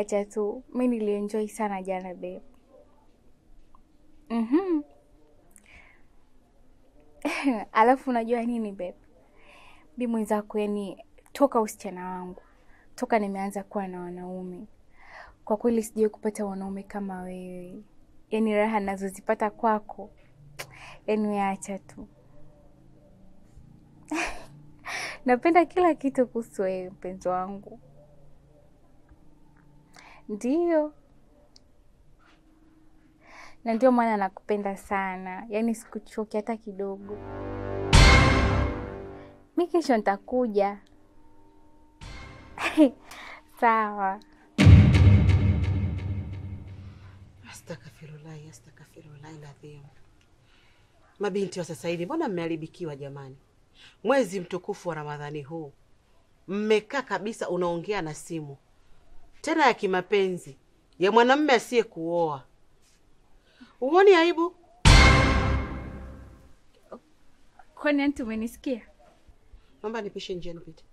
acha tu. Mimi nilienjoy sana jana babe. Alafu unajua nini babe? Bi mwenzako yani toka usichana wangu. Toka nimeanza kuwa na wanaume. Kwa kweli sijawahi kupata wanaume kama wewe. Yani raha ninazozipata kwako. Yani acha tu. Napenda kila kitu kuhusu wewe mpenzi wangu. Ndiyo. Na ndio maana nakupenda sana. Yani sikuchoki hata kidogo. Mimi kesho nitakuja. Sawa. Astaghfirullah ladhim. Mabinti wa sasa hivi mbona mmeharibikiwa jamani? Mwezi mtukufu wa Ramadhani huu. Mmekaa kabisa unaongea na simu. Tena ya kimapenzi ya mwanamume asiye kuoa. Uone aibu? Kwani anti umenisikia? Naomba nipishe njia nipite.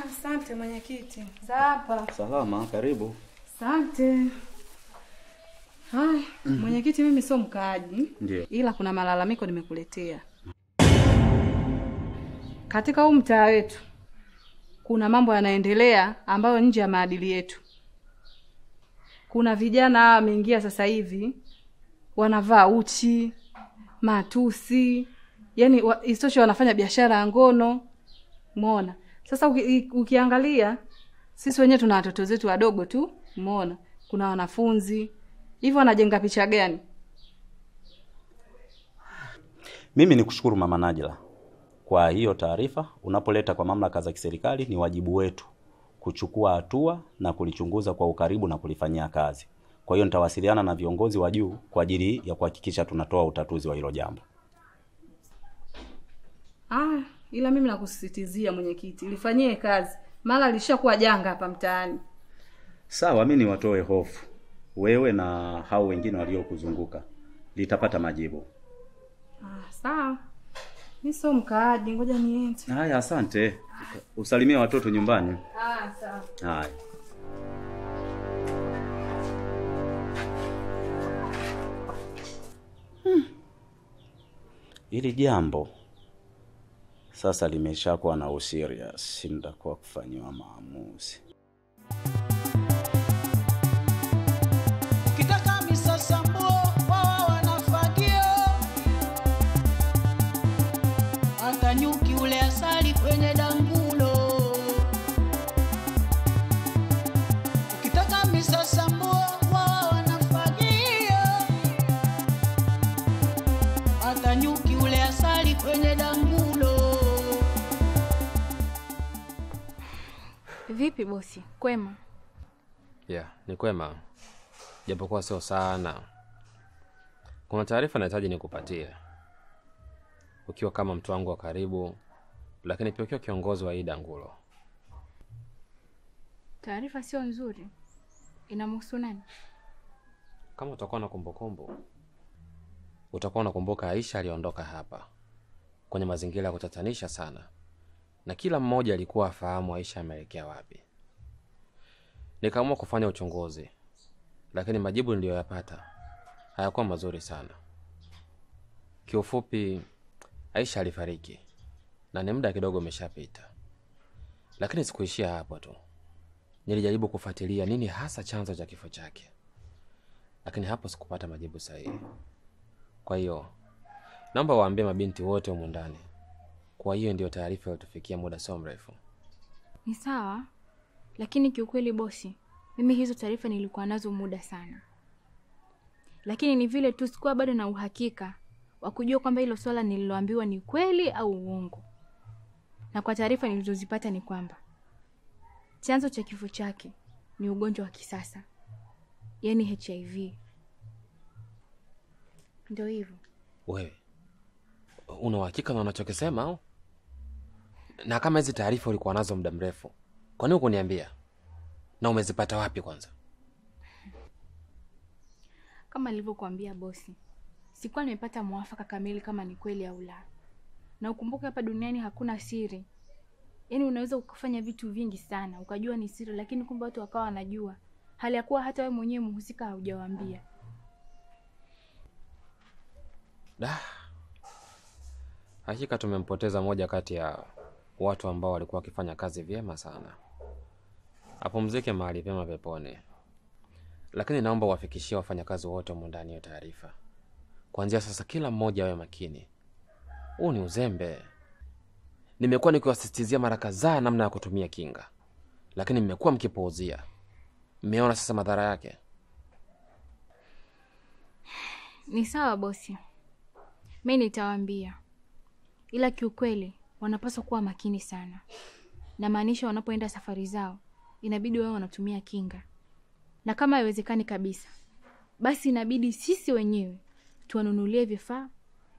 Asante mwenyekiti. Hapa. Salama, karibu. Asante. Mwenyekiti mimi sio mkaaji. Ndiyo. Ila kuna malalamiko nimekuletea. Katika huu mtaa wetu kuna mambo yanaendelea ambayo nje ya maadili yetu. Kuna vijana wameingia sasa hivi wanavaa uchi, matusi, yani isitoshe wanafanya biashara ya ngono. Umeona? Sasa ukiangalia sisi wenyewe tuna watoto zetu wadogo tu, umeona? Kuna wanafunzi. Hivyo wanajenga picha gani? Mimi nikushukuru Mama Najla kwa hiyo taarifa. Unapoleta kwa mamlaka za kiserikali ni wajibu wetu kuchukua hatua na kulichunguza kwa ukaribu na kulifanyia kazi. Kwa hiyo nitawasiliana na viongozi wa juu kwa ajili ya kuhakikisha tunatoa utatuzi wa hilo jambo. Ila mimi nakusisitizia mwenyekiti, ilifanyie kazi. Mara lishakuwa janga hapa mtaani. Sawa, mimi niwatoe hofu. Wewe na hao wengine waliokuzunguka litapata majibu. Sawa. Mimi sio mkaaji, ngoja niende. Haya, asante. Usalimie watoto nyumbani. Sawa. Haya. Hili jambo sasa limeshakuwa na userious, nitakuwa kufanywa maamuzi. Kitaka misasambo wao wanafagio. Hata nyuki ule asali kwenye dangulo. Kitaka misasambo wao wanafagio. Hata nyuki ule asali kwenye dangulo. Vipi bosi? Kwema? Ni kwema. Japokuwa sio sana. Kuna taarifa nahitaji nikupatie. Ukiwa kama mtu wangu wa karibu, lakini pia ukiwa kiongozi wa hii dangulo. Taarifa sio nzuri. Inamhusu nani? Kama utakuwa na kumbukumbu, utakuwa unakumbuka Aisha aliondoka hapa kwenye mazingira ya kutatanisha sana. Na kila mmoja alikuwa afahamu Aisha ameelekea wapi. Nikaamua kufanya uchunguzi, lakini majibu niliyoyapata hayakuwa mazuri sana. Kiufupi, Aisha alifariki na ni muda kidogo umeshapita. Lakini sikuishia hapo tu. Nilijaribu kufuatilia nini hasa chanzo cha kifo chake, lakini hapo sikupata majibu sahihi. Kwa hiyo naomba waambie mabinti wote humu ndani. Kwa hiyo ndio taarifa iliyotufikia muda sio mrefu. Ni sawa, lakini kiukweli bosi, mimi hizo taarifa nilikuwa nazo muda sana. Lakini ni vile tu sikuwa bado na uhakika wa kujua kwamba hilo swala nililoambiwa ni kweli au uongo. Na kwa taarifa nilizozipata ni kwamba chanzo cha kifo chake ni ugonjwa wa kisasa, yani HIV. Ndio hivyo. Wewe Una uhakika na unachokisema au? Na kama hizi taarifa ulikuwa nazo muda mrefu, kwa nini hukuniambia? Na umezipata wapi kwanza? Kama nilivyokuambia bosi, sikuwa nimepata mwafaka kamili kama ni kweli au la. Na ukumbuke hapa duniani hakuna siri. Yaani unaweza ukafanya vitu vingi sana, ukajua ni siri, lakini kumbe watu wakawa wanajua. Hali ya kuwa hata wewe mwenyewe mhusika haujawaambia. Hakika tumempoteza moja kati ya watu ambao walikuwa wakifanya kazi vyema sana. Apumzike mahali pema peponi. Lakini naomba uwafikishie wafanyakazi wote humu ndani ya taarifa. Kuanzia sasa kila mmoja awe makini. Huu ni uzembe. Nimekuwa nikiwasisitizia mara kadhaa namna ya kutumia kinga, lakini mmekuwa mkipuuzia. Mmeona sasa madhara yake. Ni sawa bosi. Mimi nitawaambia. Ila kiukweli wanapaswa kuwa makini sana. Na maanisha wanapoenda safari zao inabidi wao wanatumia kinga. Na kama haiwezekani kabisa, basi inabidi sisi wenyewe tuwanunulie vifaa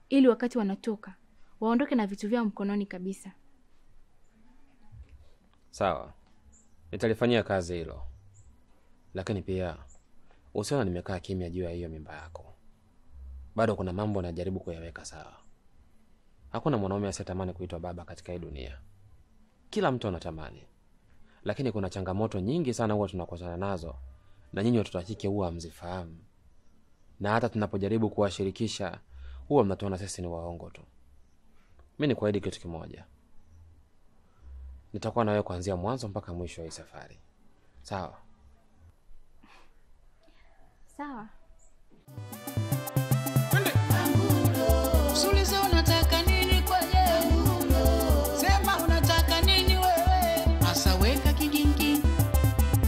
ili wakati wanatoka waondoke na vitu vyao mkononi kabisa. Sawa. Nitalifanyia kazi hilo. Lakini pia usiona nimekaa kimya juu ya hiyo mimba yako. Bado kuna mambo najaribu kuyaweka sawa. Hakuna mwanaume asiyetamani kuitwa baba katika hii dunia. Kila mtu anatamani. Lakini kuna changamoto nyingi sana huwa tunakutana nazo, na nyinyi watoto wa kike huwa hamzifahamu. Na hata tunapojaribu kuwashirikisha huwa mnatuona sisi ni waongo tu. Mimi ni kuahidi kitu kimoja. Nitakuwa na wewe kuanzia mwanzo mpaka mwisho wa hii safari. Sawa? Sawa. Usiulize unataka nini kwa leo. Sema unataka nini wewe. Asa weka kigingi.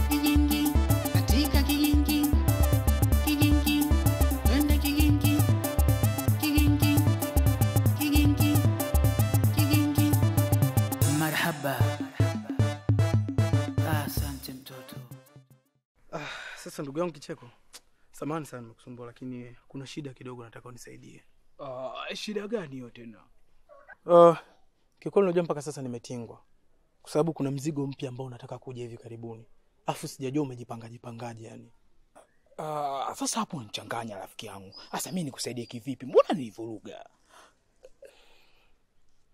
Kigingi. Katika kigingi. Kigingi. Wende kigingi. Kigingi. Kigingi. Kigingi. Marhaba. Asante mtoto. Sasa ndugu yangu Kicheko, samahani sana nimekusumbua, lakini kuna shida kidogo nataka unisaidie. Shida gani hiyo tena? Kikweli unajua mpaka sasa nimetingwa. Kwa sababu kuna mzigo mpya ambao unataka kuja hivi karibuni. Afu sijajua umejipangaje yani. Sasa hapo unachanganya rafiki yangu. Sasa mimi nikusaidie kivipi? Mbona nilivuruga?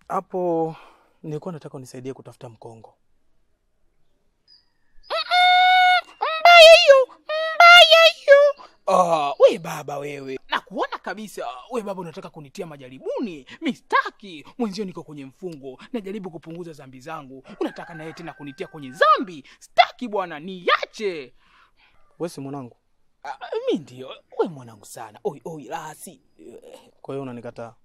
Hapo nilikuwa nataka unisaidie kutafuta mkongo. We baba wewe. Nakuona kabisa. We baba unataka kunitia majaribuni. Mistaki. Mwenzio niko kwenye mfungo. Najaribu kupunguza dhambi zangu. Unataka naye tena kunitia kwenye dhambi. Staki bwana, niache. Wewe si mwanangu? Mimi ndio. We mwanangu sana. Oi lasi. Kwa hiyo unanikataa?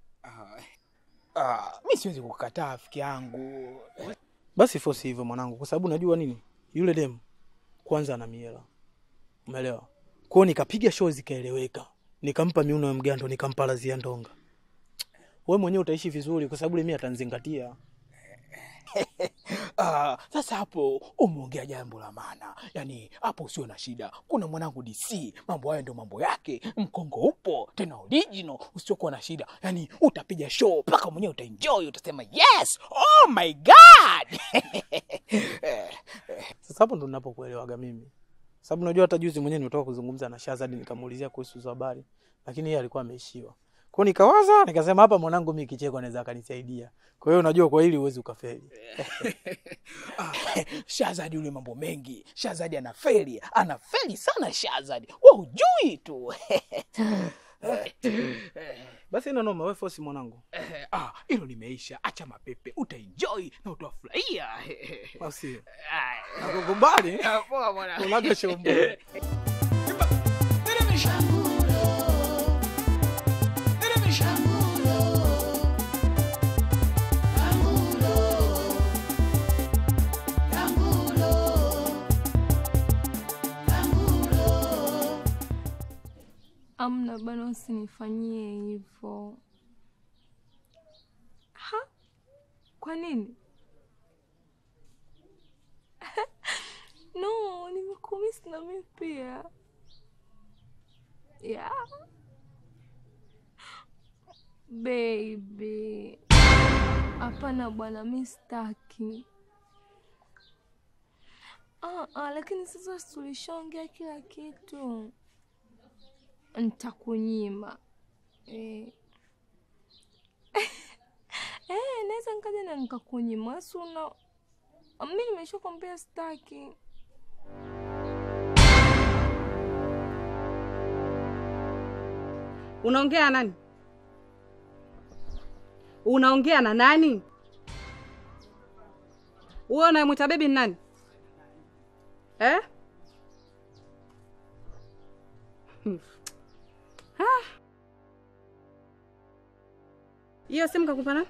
Mimi siwezi kukataa rafiki yangu. Basi force hivyo mwanangu, kwa sababu unajua nini? Yule demu kwanza ana miela. Umeelewa? Kwa hiyo nikapiga show zikaeleweka. Nikampa miuno ya mgando, nikampa lazia ndonga. Wewe mwenyewe utaishi vizuri kwa sababu mimi atanizingatia. Sasa hapo umeongea jambo la maana. Yaani hapo usio na shida. Kuna mwanangu DC, mambo hayo ndio mambo yake. Mkongo upo, tena original, usiokuwa na shida. Yaani utapiga show mpaka mwenyewe utaenjoy, utasema yes. Oh my god. Sasa hapo ndo ninapokuelewaga mimi. Sababu unajua hata juzi mwenyewe nimetoka kuzungumza na Shazadi nikamuulizia kuhusu hizo habari, lakini yeye alikuwa ameishiwa. Kwa hiyo nikawaza, nikasema hapa mwanangu mimi Kicheko anaweza akanisaidia. Kwa hiyo unajua kwa hili uwezi ukafeli. Shazadi yule mambo mengi. Shazadi anafeli sana Shazadi. Wewe hujui tu. Basi ina noma, wewe force mwanangu. Hilo limeisha. Acha mapepe, utaenjoy na utafurahia. Basi. Nakukubali. Poa mwanangu. Unaga shombo. Amna bana, usinifanyie hivyo. Kwa nini? No, nimekumisi na mimi pia. Yeah. Baby. Hapana bwana, mimi sitaki. Lakini sasa tulishaongea kila kitu. Nitakunyima. Naweza nikaja na nikakunyima. Suna mimi nimeshakwambia sitaki. Unaongea nani? Unaongea na nani? Wewe unayemwita baby ni nani? Hiyo simu kakupa nani?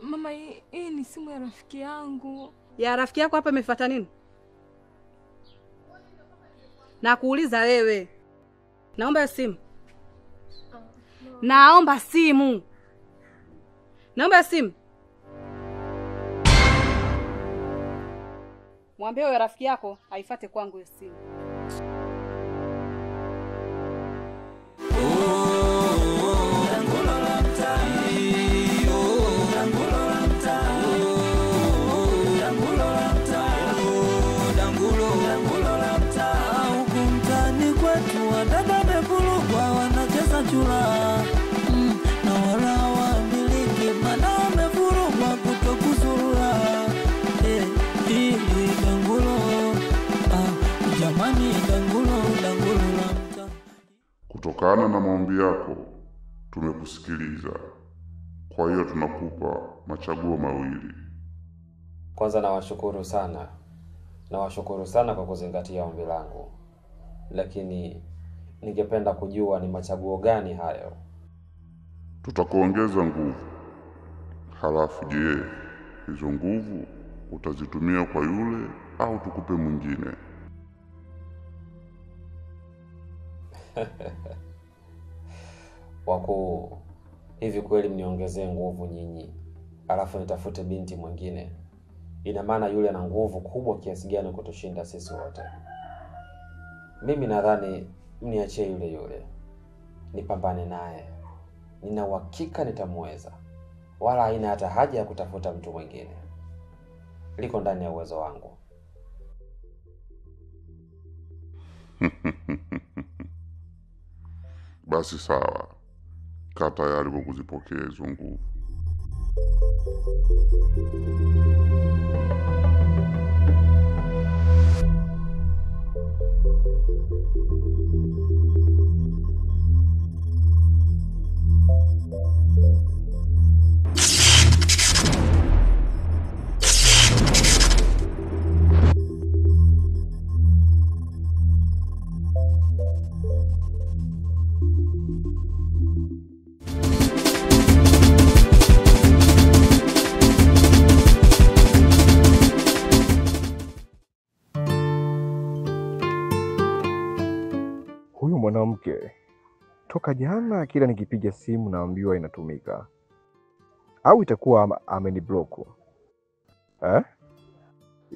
Mama, hii ni simu ya rafiki yangu. Ya rafiki yako hapa imefuata nini? Na kuuliza wewe. Naomba simu. Naomba simu. Naomba simu. Mwambie wewe rafiki yako haifuate kwangu hiyo simu. Chula na wala wamiliki mana wamefurugwa kutokuzurura dangulo jamani dangulo la mta. Kutokana na maombi yako tumekusikiliza, kwa hiyo tunakupa machaguo mawili. Kwanza nawashukuru sana kwa kuzingatia ombi langu, lakini ningependa kujua ni machaguo gani hayo. Tutakuongeza nguvu. Halafu je, hizo nguvu utazitumia kwa yule au tukupe mwingine? Wakuu, hivi kweli mniongezee nguvu nyinyi, alafu nitafute binti mwingine? Ina maana yule ana nguvu kubwa kiasi gani kutushinda sisi wote? Mimi nadhani mniachie yule. Nipambane naye. Nina uhakika nitamweza. Wala haina hata haja ya kutafuta mtu mwingine. Liko ndani ya uwezo wangu. Basi sawa. Kaa tayari kwa kuzipokea hizo nguvu. Huyu mwanamke toka jana kila nikipiga simu naambiwa inatumika. Au itakuwa ameniblock?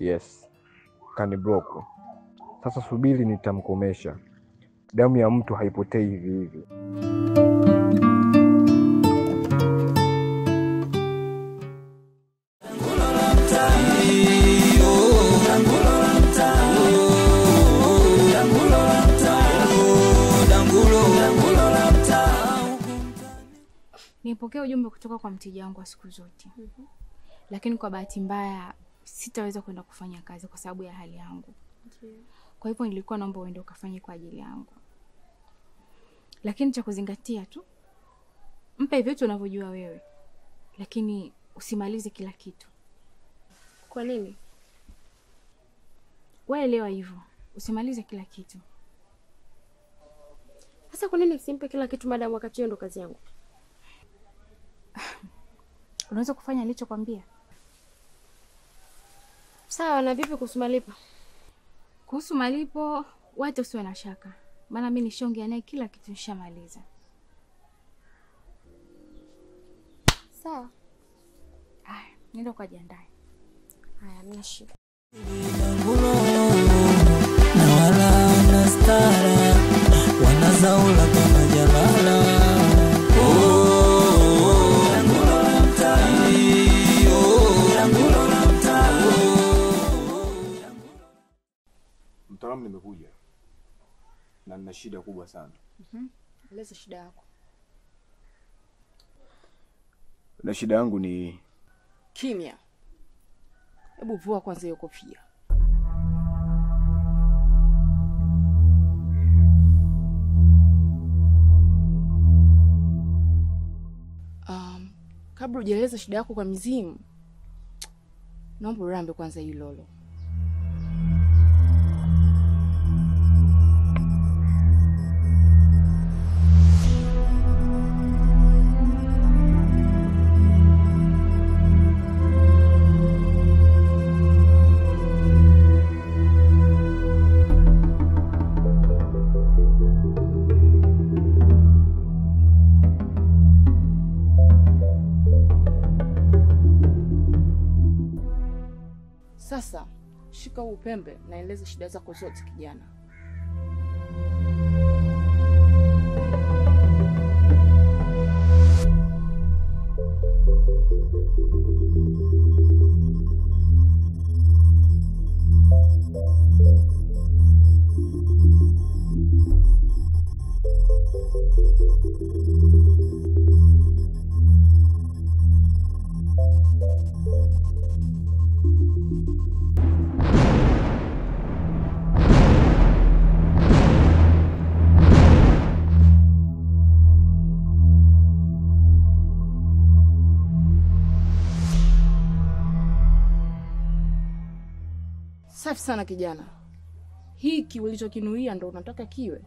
Yes. Kaniblock. Sasa subiri nitamkomesha. Damu ya mtu haipotei hivi hivi. Nipokea ujumbe kutoka kwa mteja wangu wa siku zote. Lakini kwa bahati mbaya sitaweza kwenda kufanya kazi kwa sababu ya hali yangu. Kwa hivyo nilikuwa naomba uende ukafanye kwa ajili yangu. Lakini cha kuzingatia tu, mpe vitu unavyojua wewe. Lakini usimalize kila kitu. Kwa nini? Wewe elewa hivyo. Usimalize kila kitu. Sasa kwa nini simpe kila kitu madam wakati hiyo ndo kazi yangu? Unaweza kufanya nilichokwambia. Sawa, na vipi kuhusu malipo? Kuhusu malipo, watu usiwe na shaka. Maana mimi nishaongea naye kila kitu nishamaliza. Sawa. Nenda ukajiandae. Haya, mna shida. Na wala na stara wanazaula kama jalala. Mam, nimekuja na nina shida kubwa sana. Eleza shida yako. Na shida yangu ni Kimya. Hebu vua kwanza hiyo kofia. Kabla hujaeleza shida yako kwa mizimu, naomba urambe kwanza hii lolo. Sasa shika huu pembe na eleza shida zako zote kijana. Safi sana kijana. Hiki ulichokinuia ndo unataka kiwe?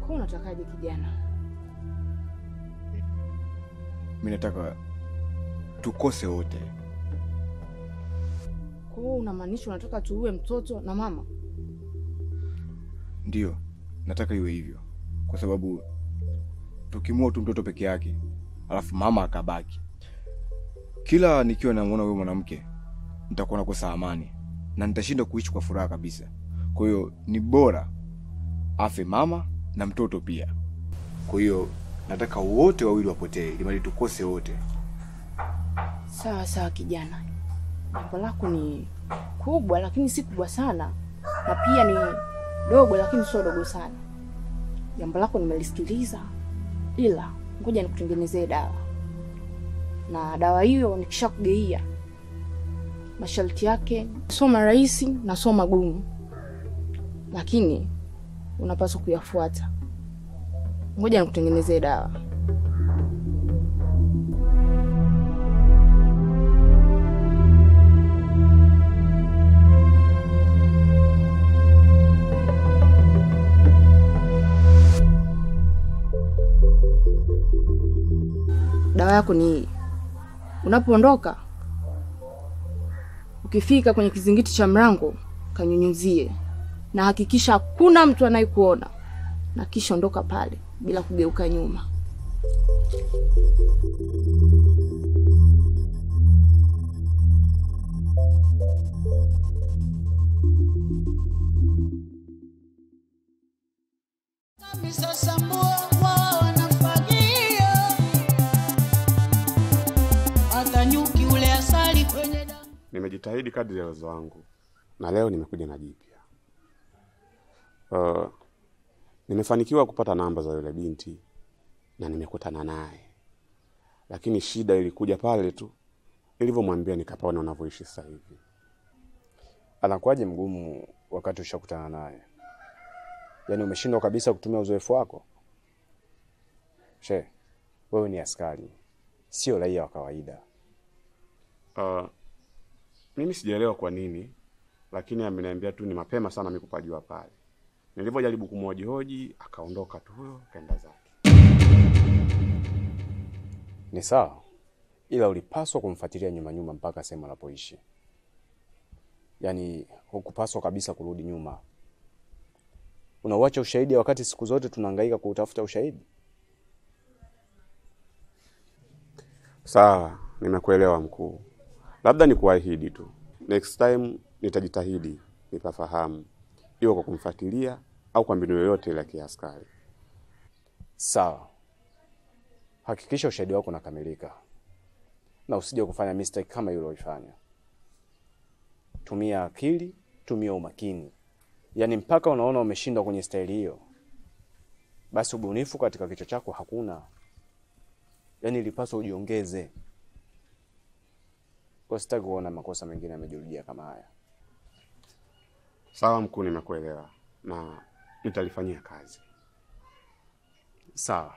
Unatakaje kijana? mimi nataka tukose wote. Kwa hiyo unamaanisha unataka tuue mtoto na mama? Ndio, nataka iwe hivyo. Kwa sababu tukimua tu mtoto peke yake, alafu mama akabaki, kila nikiwa namuona huyo mwanamke nitakuwa nakosa amani na nitashinda kuishi kwa furaha kabisa. Kwa hiyo ni bora afe mama na mtoto pia. Kwa hiyo nataka wote wawili wapotee ili tukose wote. Sawa sawa kijana. Jambo lako ni kubwa lakini si kubwa sana, na pia ni dogo lakini sio dogo sana. Jambo lako nimelisikiliza, ila ngoja nikutengenezee dawa. Na dawa hiyo nikishakugeia, masharti yake sio rahisi na sio magumu, lakini unapaswa kuyafuata. Ngoja nikutengenezee dawa. Dawa yako ni hii. Unapoondoka, ukifika kwenye kizingiti cha mlango, kanyunyuzie. Na hakikisha hakuna mtu anayekuona. Na kisha ondoka pale bila kugeuka nyuma. Sasa wao wanafagia hata nyuki ule asali kwenye damu. Nimejitahidi kadri ya uwezo wangu na leo nimekuja na jipya. Nimefanikiwa kupata namba za yule binti na nimekutana naye. Lakini shida ilikuja pale tu nilivyomwambia nikapaona unavyoishi sasa hivi. Anakuwaje mgumu wakati ushakutana naye? Yaani umeshindwa kabisa kutumia uzoefu wako? Wewe ni askari, sio raia wa kawaida. Mimi sijaelewa kwa nini, lakini ameniambia tu ni mapema sana mimi kupajua pale. Nilivyojaribu kumhoji akaondoka tu huyo kaenda zake. Ni sawa, ila ulipaswa kumfuatilia nyuma mpaka sehemu anapoishi. Yaani hukupaswa kabisa kurudi nyuma. Unauacha ushahidi wakati siku zote tunahangaika kutafuta ushahidi. Sawa, nimekuelewa mkuu. Labda nikuahidi tu, next time nitajitahidi nipafahamu, iwe kwa kumfuatilia au kwa mbinu yoyote ile ya kiaskari. Sawa. Hakikisha ushahidi wako unakamilika. Na usije kufanya mistake kama yule ulifanya. Tumia akili, tumia umakini. Yaani mpaka unaona umeshindwa kwenye staili hiyo, basi ubunifu katika kichwa chako hakuna. Yaani ilipaswa ujiongeze. Kwa sitaki kuona makosa mengine yamejirudia kama haya. Sawa mkuu, nimekuelewa na nitalifanyia kazi. Sawa.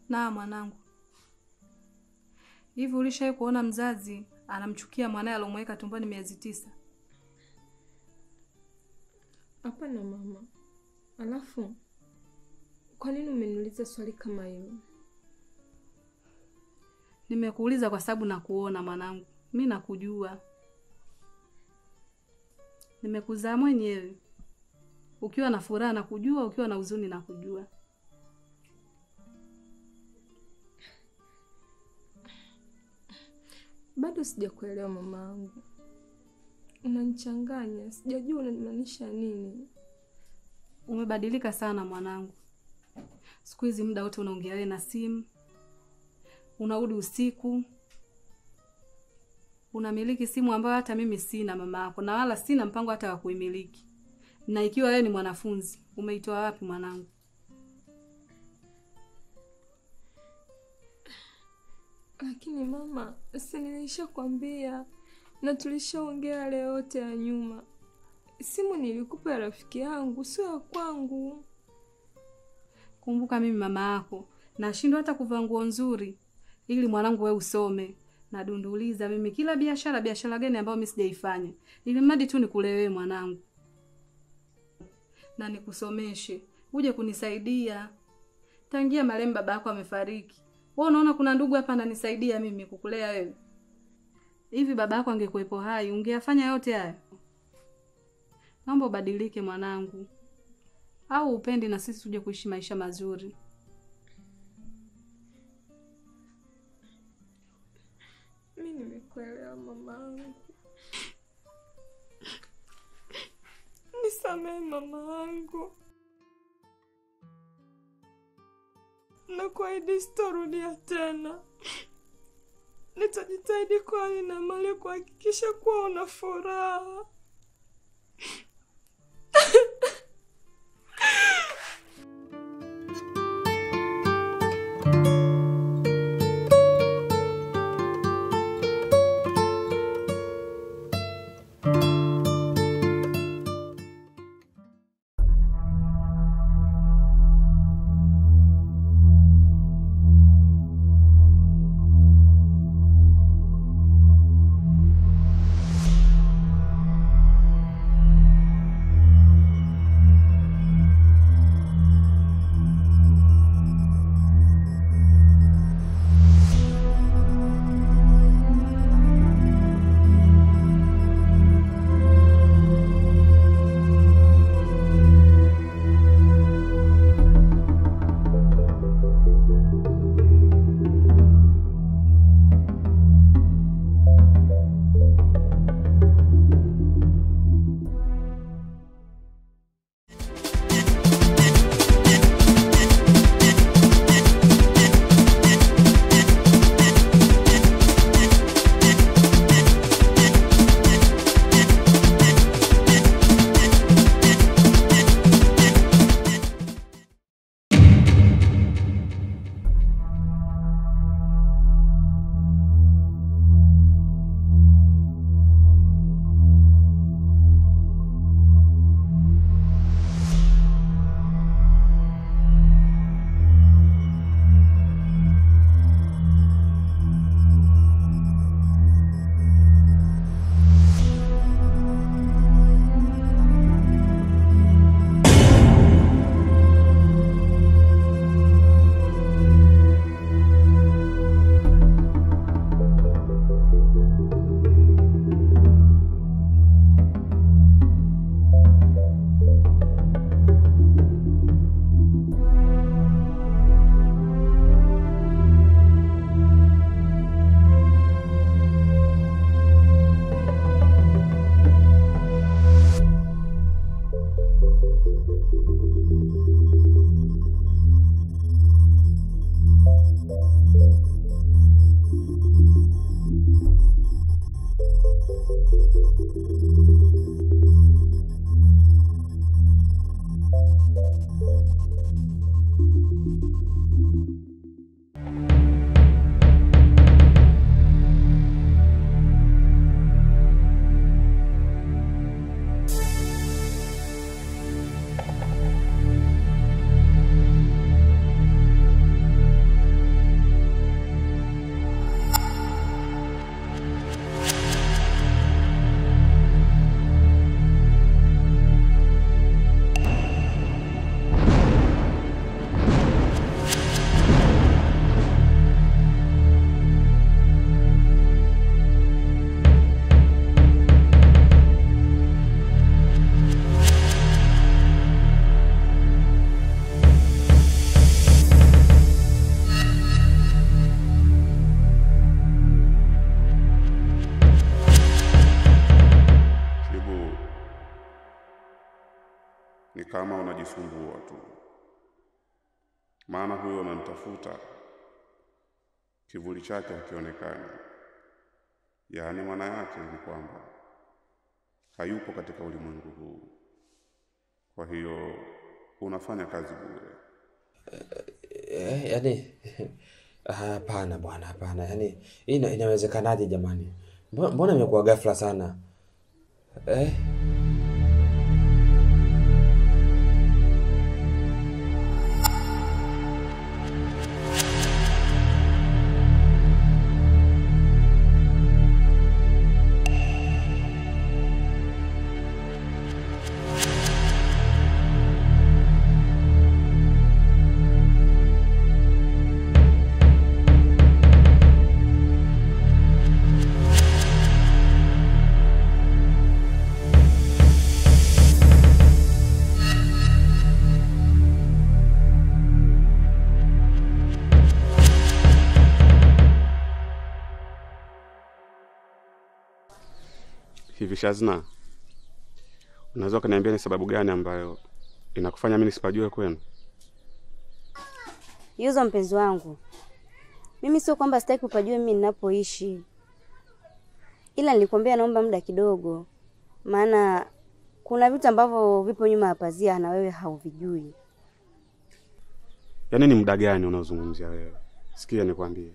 Na mwanangu, hivi ulishawahi kuona mzazi anamchukia mwanae alomweka tumboni miezi 9? Hapana mama. Alafu kwa nini umeniuliza swali kama hilo? Nimekuuliza kwa sababu nakuona mwanangu. Mimi nakujua. Nimekuzaa mwenyewe. Ukiwa na furaha nakujua, ukiwa na huzuni nakujua. Bado sijakuelewa mamangu. Unanichanganya, sijajua unanimaanisha nini. Umebadilika sana mwanangu. Siku hizi muda wote unaongea wewe na simu. Unarudi usiku. Unamiliki simu ambayo hata mimi sina mama yako, na wala sina mpango hata wa kuimiliki. Na ikiwa wewe ni mwanafunzi, umeitoa wapi mwanangu? Lakini mama, si nilishakwambia na tulishaongea yale yote ya nyuma. Simu nilikupa ya rafiki yangu, sio ya kwangu. Kumbuka mimi mama yako, nashindwa hata kuvaa nguo nzuri ili mwanangu wewe usome. Na dunduliza mimi kila biashara gani ambayo mimi sijaifanya, ili mradi tu nikule wewe mwanangu. Na nikusomeshe, uje kunisaidia. Tangia marehemu baba yako amefariki, wewe unaona kuna ndugu hapa ananisaidia mimi kukulea wewe? Hivi baba yako angekuepo hai, ungeyafanya yote haya? Naomba ubadilike mwanangu. Au upendi na sisi tuje kuishi maisha mazuri? Mimi nimekuelewa mamangu. Nisamehe mamangu. Na kuahidi sitarudia tena. Nitajitahidi kwa hali na mali kuhakikisha kuwa una furaha. Ni kama unajisumbua tu, maana huyo unanitafuta kivuli chake hakionekani. Yaani maana yake ni kwamba hayupo katika ulimwengu huu. Kwa hiyo unafanya kazi bure. Yaani hapana bwana, hapana. Yaani inawezekanaje jamani? Mbona imekuwa ghafla sana? Hivi Shazna, unaweza kuniambia ni sababu gani ambayo inakufanya mimi nisipajue kwenu? Yuzo mpenzi wangu, mimi sio kwamba sitaki upajue mimi ninapoishi, ila nilikwambia naomba muda kidogo, maana kuna vitu ambavyo vipo nyuma ya pazia na wewe hauvijui. Yaani ni muda gani unaozungumzia wewe? Sikia nikwambie,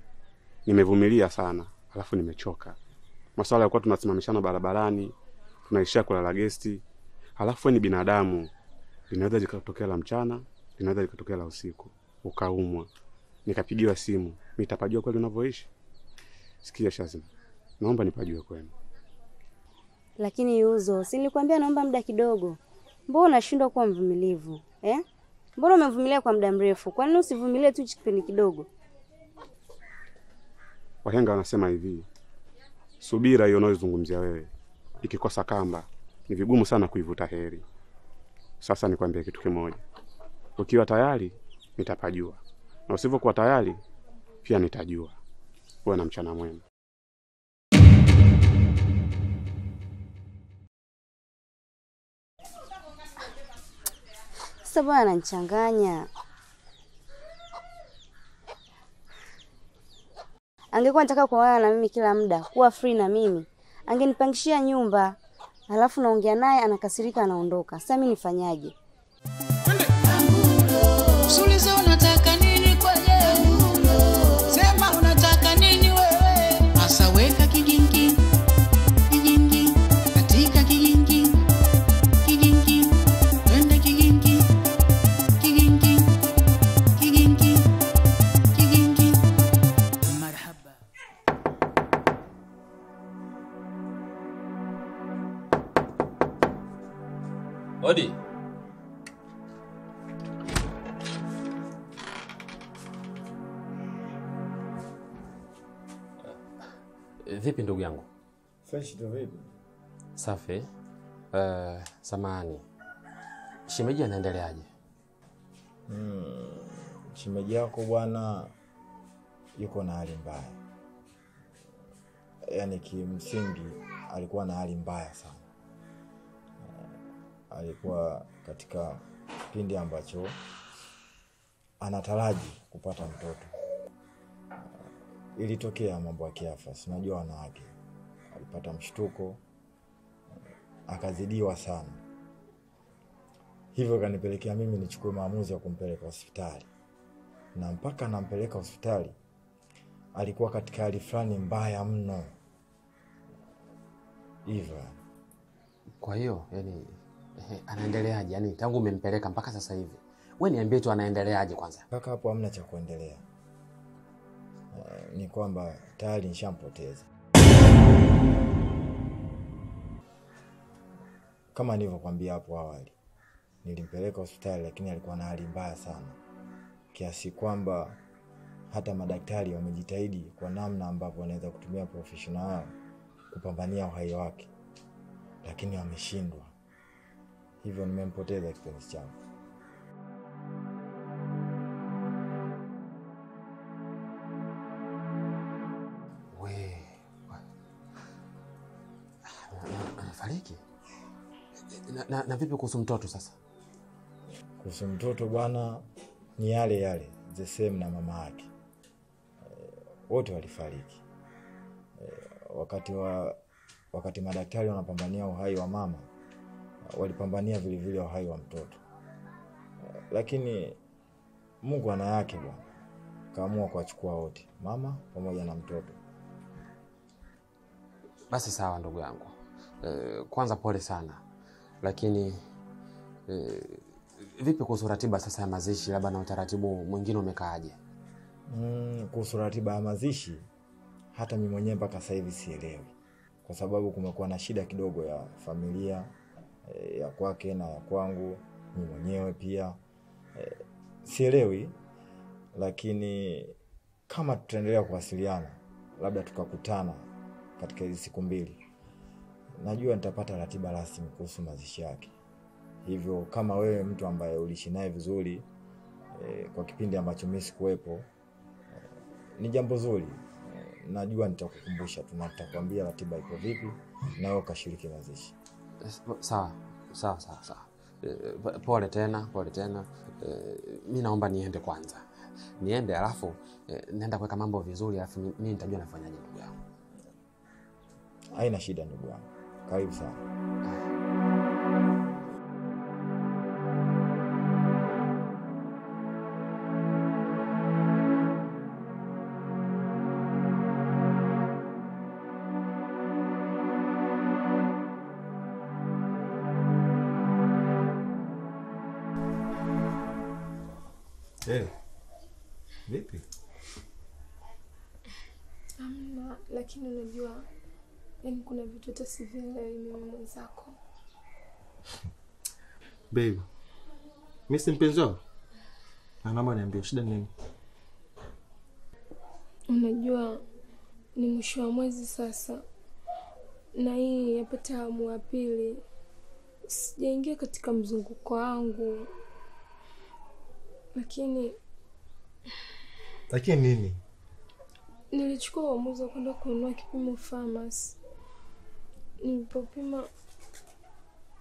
nimevumilia sana, alafu nimechoka. Masuala ya kuwa tunasimamishana barabarani, tunaishia kulala gesti, alafu ni binadamu. Linaweza likatokea la mchana, linaweza likatokea la usiku. Ukaumwa, nikapigiwa simu, nitapajua kweli unavyoishi? Sikia Shazna, naomba nipajue kwenu. Lakini Yuzo, si nilikwambia naomba muda kidogo. Mbona unashindwa kuwa mvumilivu? Mbona umevumilia kwa muda mrefu? Kwa nini usivumilie tu kipindi kidogo? Wahenga wanasema hivi, subira hiyo unayozungumzia wewe ikikosa kamba ni vigumu sana kuivuta heri. Sasa nikwambie kitu kimoja. Ukiwa tayari nitapajua, na usivyokuwa tayari pia nitajua. Uwe na mchana mwema. Sasa bwana ananichanganya. Angekuwa anataka kuoana na mimi kila muda, kuwa free na mimi, angenipangishia nyumba. Alafu naongea naye anakasirika anaondoka. Sasa mimi nifanyaje? Usulize unataka nini kwa leo? Sema unataka nini wewe? Asa weka kigingi. Kigingi. Katika kigingi. Kigingi. Twende kigingi. Kigingi. Kigingi. Kigingi. Marhaba. Odi. Vipi ndugu yangu? Fresh ndo vipi? Safi. Samahani. Shemeji anaendeleaje? Shemeji yako bwana yuko na hali mbaya. Yaani kimsingi alikuwa na hali mbaya sana. Alikuwa katika kipindi ambacho anataraji kupata mtoto. Ilitokea mambo ya kiafa, unajua wanawake. Alipata mshtuko, akazidiwa sana. Hivyo kanipelekea mimi nichukue maamuzi ya kumpeleka hospitali. Na mpaka nampeleka hospitali alikuwa katika hali fulani mbaya mno. Hivyo. Kwa hiyo, yani anaendeleaje? Yani tangu umempeleka mpaka sasa hivi. Wewe niambie tu anaendeleaje kwanza? Kaka, hapo hamna cha kuendelea. Ni kwamba tayari nishampoteza. Kama nilivyokuambia hapo awali, nilimpeleka hospitali lakini alikuwa na hali mbaya sana. Kiasi kwamba hata madaktari wamejitahidi kwa namna ambapo wanaweza kutumia professional wao kupambania uhai wake, lakini wameshindwa. Hivyo nimempoteza kipenzi changu. Amefariki? Na vipi kuhusu mtoto sasa? Kuhusu mtoto bwana, ni yale yale, the same na mama yake. Wote walifariki. Wakati madaktari wanapambania uhai wa mama, walipambania vile vile uhai wa mtoto. Lakini Mungu ana yake bwana. Kaamua kuachukua wote, mama pamoja na mtoto. Basi sawa ndugu yangu. Kwanza pole sana. Lakini vipi kuhusu ratiba sasa ya mazishi, labda na utaratibu mwingine umekaaje? Kuhusu ratiba ya mazishi, hata mimi mwenyewe mpaka sasa hivi sielewi. Kwa sababu kumekuwa na shida kidogo ya familia, ya kwake na ya kwangu, mimi mwenyewe pia. Sielewi, lakini kama tutaendelea kuwasiliana, labda tukakutana katika hizi siku 2, najua nitapata ratiba rasmi kuhusu mazishi yake. Hivyo kama wewe mtu ambaye uliishi naye vizuri kwa kipindi ambacho mimi sikuwepo, ni jambo zuri. Najua nitakukumbusha, tunakwambia ratiba iko vipi na wewe ukashiriki mazishi. Sawa. Pole tena. Mimi naomba niende kwanza. Niende alafu naenda kuweka mambo vizuri, alafu mimi nitajua nafanyaje ndugu yangu. Haina shida ndugu yangu. Karibu sana. Vipi? Amna, lakini unajua yani kuna vitu hata sivielewi mimi mwenzako. Baby, mimi si mpenzi wako? Na naomba niambie shida nini? Unajua ni mwisho wa mwezi sasa. Na hii yapata awamu ya pili. Sijaingia katika mzunguko wangu. Lakini nini? Nilichukua uamuzi wa kwenda kununua kipimo pharmacy. Nilipopima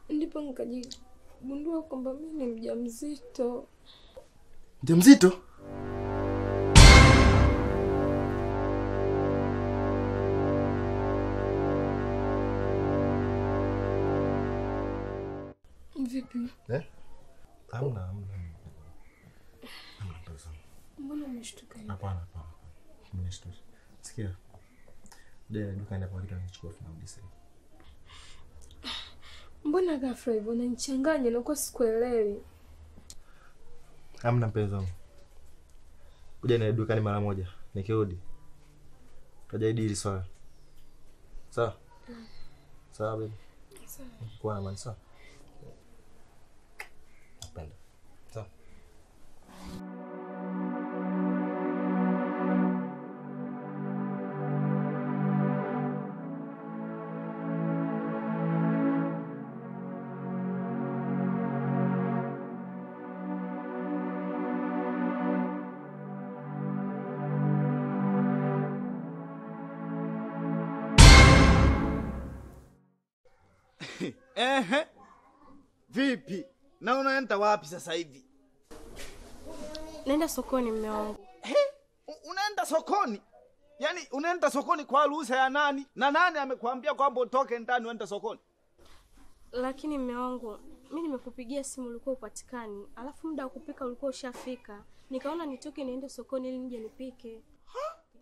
ndipo nikajigundua kwamba mimi ni mjamzito. Mjamzito? Vipi? Hamna. Mbona umeshtuka? Hapana. Nimeshtuka. Sikia. Ndio dukani hapo kitu nichukue fungu sasa. Mbona ghafla hivyo unanichanganya na kwa sikuelewi? Hamna mpenzi wangu. Kuja na dukani mara moja. Nikirudi tutajadili hili swala. Sawa? Sawa baby. Sawa. Kwa amani sawa. Napenda. Sawa. Vipi? Na unaenda wapi sasa hivi? Naenda sokoni mume wangu. Unaenda sokoni? Yaani unaenda sokoni kwa ruhusa ya nani? Na nani amekuambia kwamba utoke ndani uende sokoni? Lakini mume wangu, mimi nimekupigia simu ulikuwa upatikani, alafu muda wa kupika ulikuwa ushafika. Nikaona nitoke niende sokoni ili nije nipike.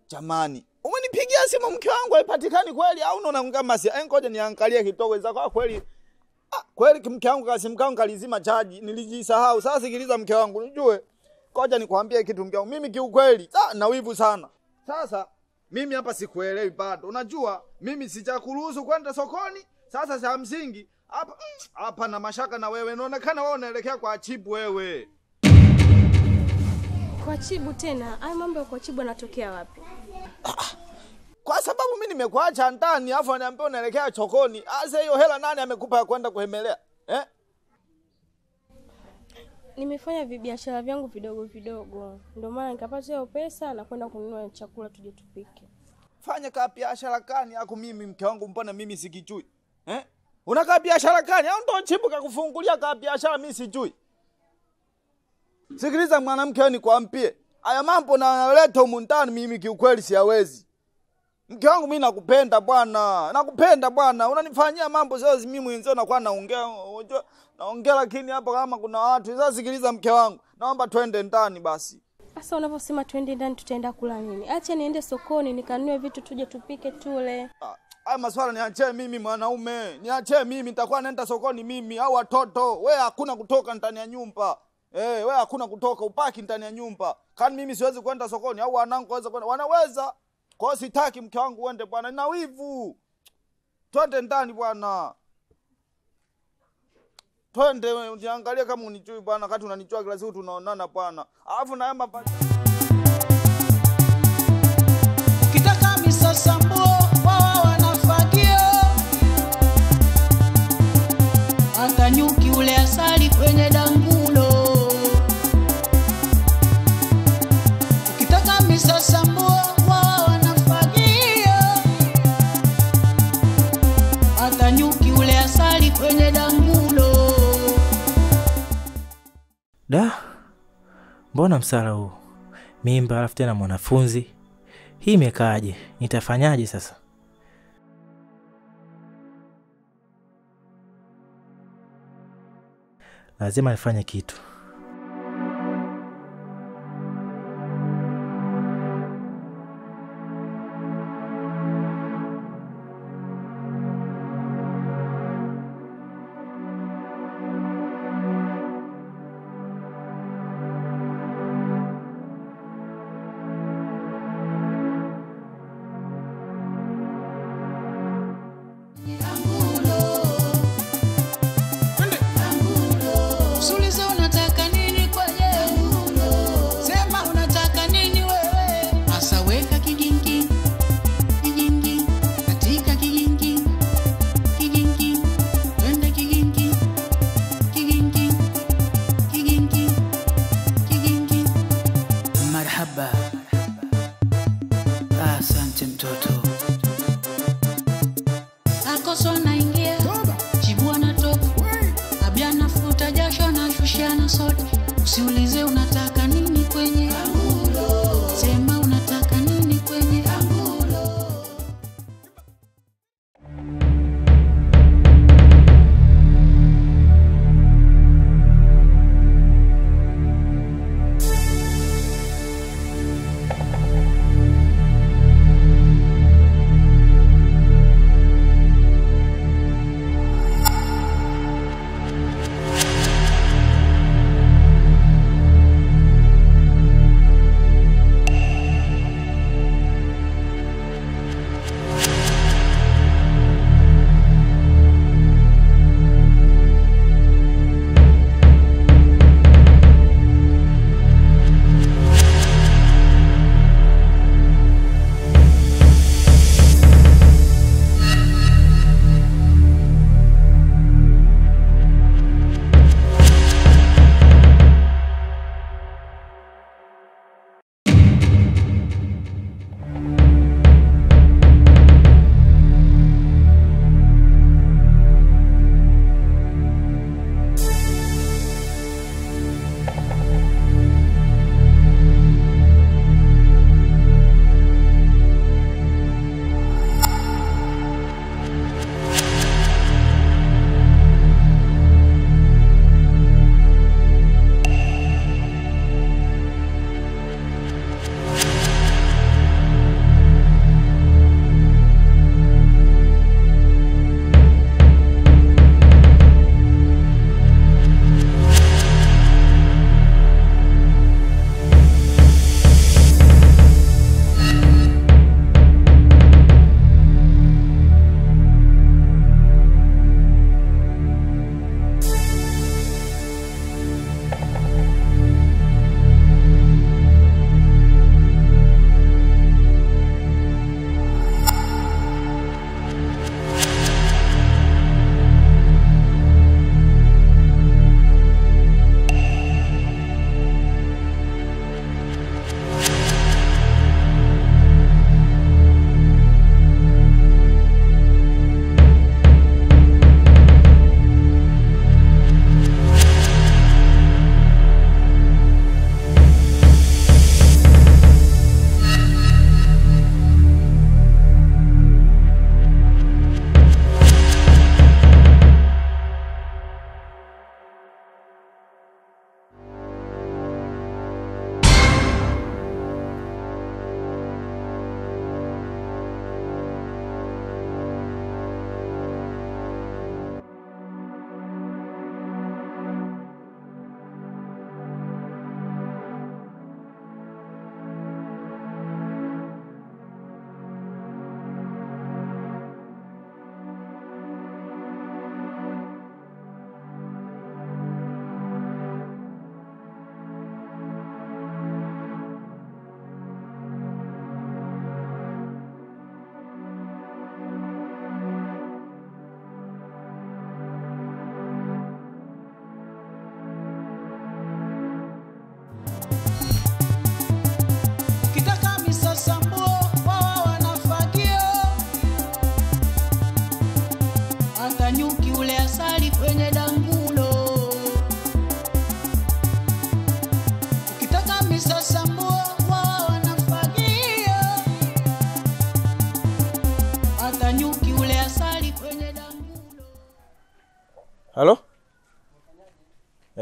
Jamani, umenipigia simu mke wangu haipatikani kweli au unaona kama si? Ngoja niangalie kidogo za kweli. Kweli mke wangu kasimu kangu kalizima chaji, nilijisahau. Sasa sikiliza mke wangu, unijue. Ngoja nikwambie kitu mke wangu. Mimi kiukweli, na wivu sana. Sasa mimi hapa sikuelewi bado. Unajua, mimi sijakuruhusu kwenda sokoni. Sasa cha msingi hapa na mashaka na wewe. Inaonekana wewe unaelekea kwa Chibu wewe. Kwa Chibu tena? Hayo mambo ya kwa Chibu yanatokea wapi? Kwa sababu mimi nimekuacha ndani afu ananiambia unaelekea sokoni. Sasa hiyo hela nani amekupa ya kwenda kuhemelea? Nimefanya biashara vyangu vidogo vidogo. Ndio maana nikapata hiyo pesa na kwenda kununua chakula tuje tupike. Fanya ka biashara gani yako mimi mke wangu, mbona mimi sikijui? Unaka biashara gani? Au ndo Chibu kakufungulia ka biashara mimi sijui? Sikiliza mwanamke wewe nikwambie. Haya mambo naleta humu ndani mimi kiukweli siyawezi. Mke wangu mimi nakupenda bwana. Nakupenda bwana. Unanifanyia mambo sio mimi mwenyewe nakuwa naongea lakini hapa kama kuna watu. Sasa sikiliza mke wangu. Naomba twende ndani basi. Sasa unaposema twende ndani tutaenda kula nini? Acha niende sokoni nikanunue vitu tuje tupike tule. Haya maswala niachie mimi mwanaume. Niachie mimi nitakuwa naenda sokoni mimi au watoto. Wewe hakuna kutoka ndani ya nyumba. Wewe hakuna kutoka upaki ndani ya nyumba. Kani mimi siwezi kwenda sokoni au wanangu waweza kwenda. Wanaweza. Kwa hiyo sitaki mke wangu uende bwana. Nina wivu. Twende ndani bwana. Twende uniangalie kama unijui bwana, wakati unanijua kila siku tunaonana bwana. Alafu naomba Ukitaka misasambo wao wanafagio. Hata nyuki ule asali kwenye dangulo. Ukitaka misasambo wao wanafagio. Hata nyuki ule asali kwenye dangulo. Da, mbona msala huu? Mimba alafu tena mwanafunzi. Hii imekaaje? Nitafanyaje sasa? Lazima nifanye kitu. Usulize unataka nini kwenye sema unataka nini wewe. Asa weka kigingi kigingi katika kigingi kigingi wende kigingi kigingi kigingi kigingi. Marhaba, asante mtoto. Akoso naingia Chibu anatoka Abia nafuta jasho na shushia na soda. Usiulize unataka nini kwenye angulo. Sema unataka nini kwenye angulo.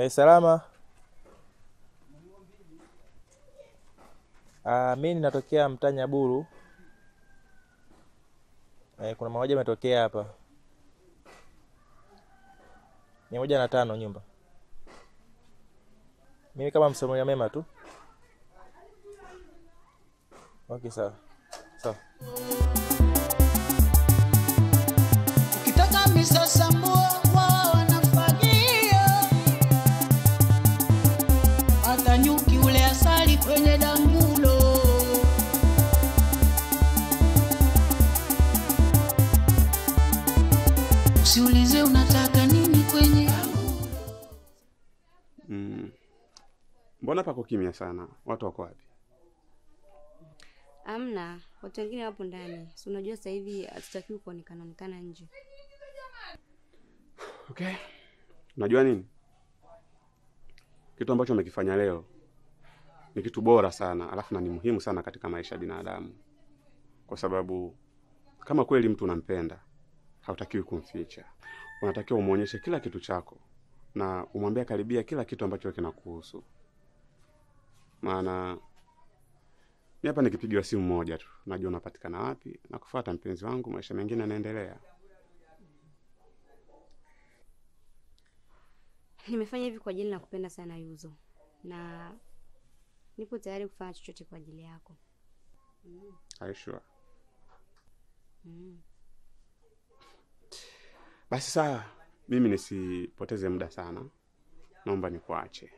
Salama. Mimi ninatokea mtaa Nyaburu. Kuna mmoja ametokea hapa. 105 nyumba. Mimi kama msamaria mema tu. Okay, sawa. Sawa. Ukitaka misasambua wao wanafagia, hata nyuki ule asali kwenye dangulo. Usiulize unataka nini kwenye Mbona pako kimya sana? Watu wako wapi? Amna, watu wengine wapo ndani. Si unajua sasa hivi hatutakiwi kuonekana nje. Okay. Unajua nini? Kitu ambacho umekifanya leo ni kitu bora sana, alafu na ni muhimu sana katika maisha ya binadamu. Kwa sababu kama kweli mtu unampenda, hautakiwi kumficha. Unatakiwa umuonyeshe kila kitu chako na umwambie karibia kila kitu ambacho kinakuhusu. Maana ni hapa nikipigiwa simu moja tu, najua unapatikana wapi na kufuata mpenzi wangu, maisha mengine yanaendelea. Nimefanya hivi kwa ajili na kupenda sana Yuzo. Na nipo tayari kufanya chochote kwa ajili yako. Are you sure? Basi sawa, mimi nisipoteze muda sana. Naomba nikuache.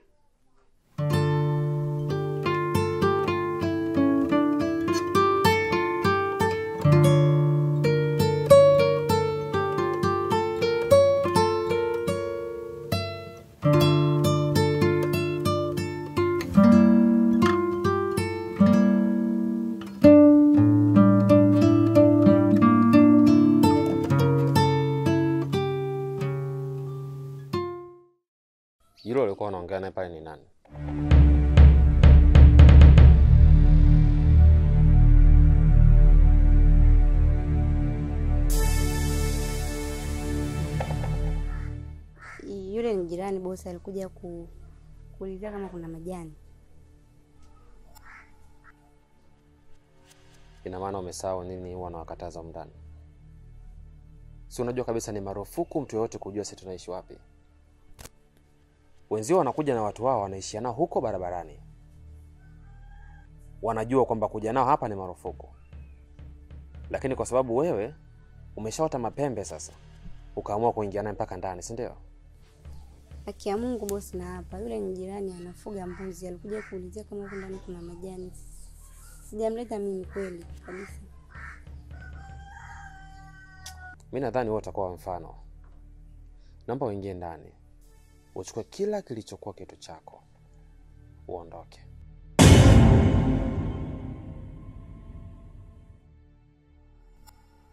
Yule alikuwa anaongea naye pale ni nani? Yule ni jirani bosi, alikuja kuulizia kama kuna majani. Ina maana umesahau nini huwa anawakataza ndani? Si unajua kabisa ni marufuku mtu yote kujua sisi tunaishi wapi. Wenzio wanakuja na watu wao wanaishi nao huko barabarani. Wanajua kwamba kuja nao hapa ni marufuku. Lakini kwa sababu wewe umeshaota mapembe sasa, ukaamua kuingia naye mpaka ndani, si ndio? Haki ya Mungu bosi, na hapa yule ni jirani anafuga mbuzi, alikuja kuulizia kama huko ndani kuna majani. Sijamleta mimi kweli kabisa. Mimi nadhani wewe utakuwa mfano. Naomba uingie ndani. Uchukue kila kilichokuwa kitu chako. Uondoke.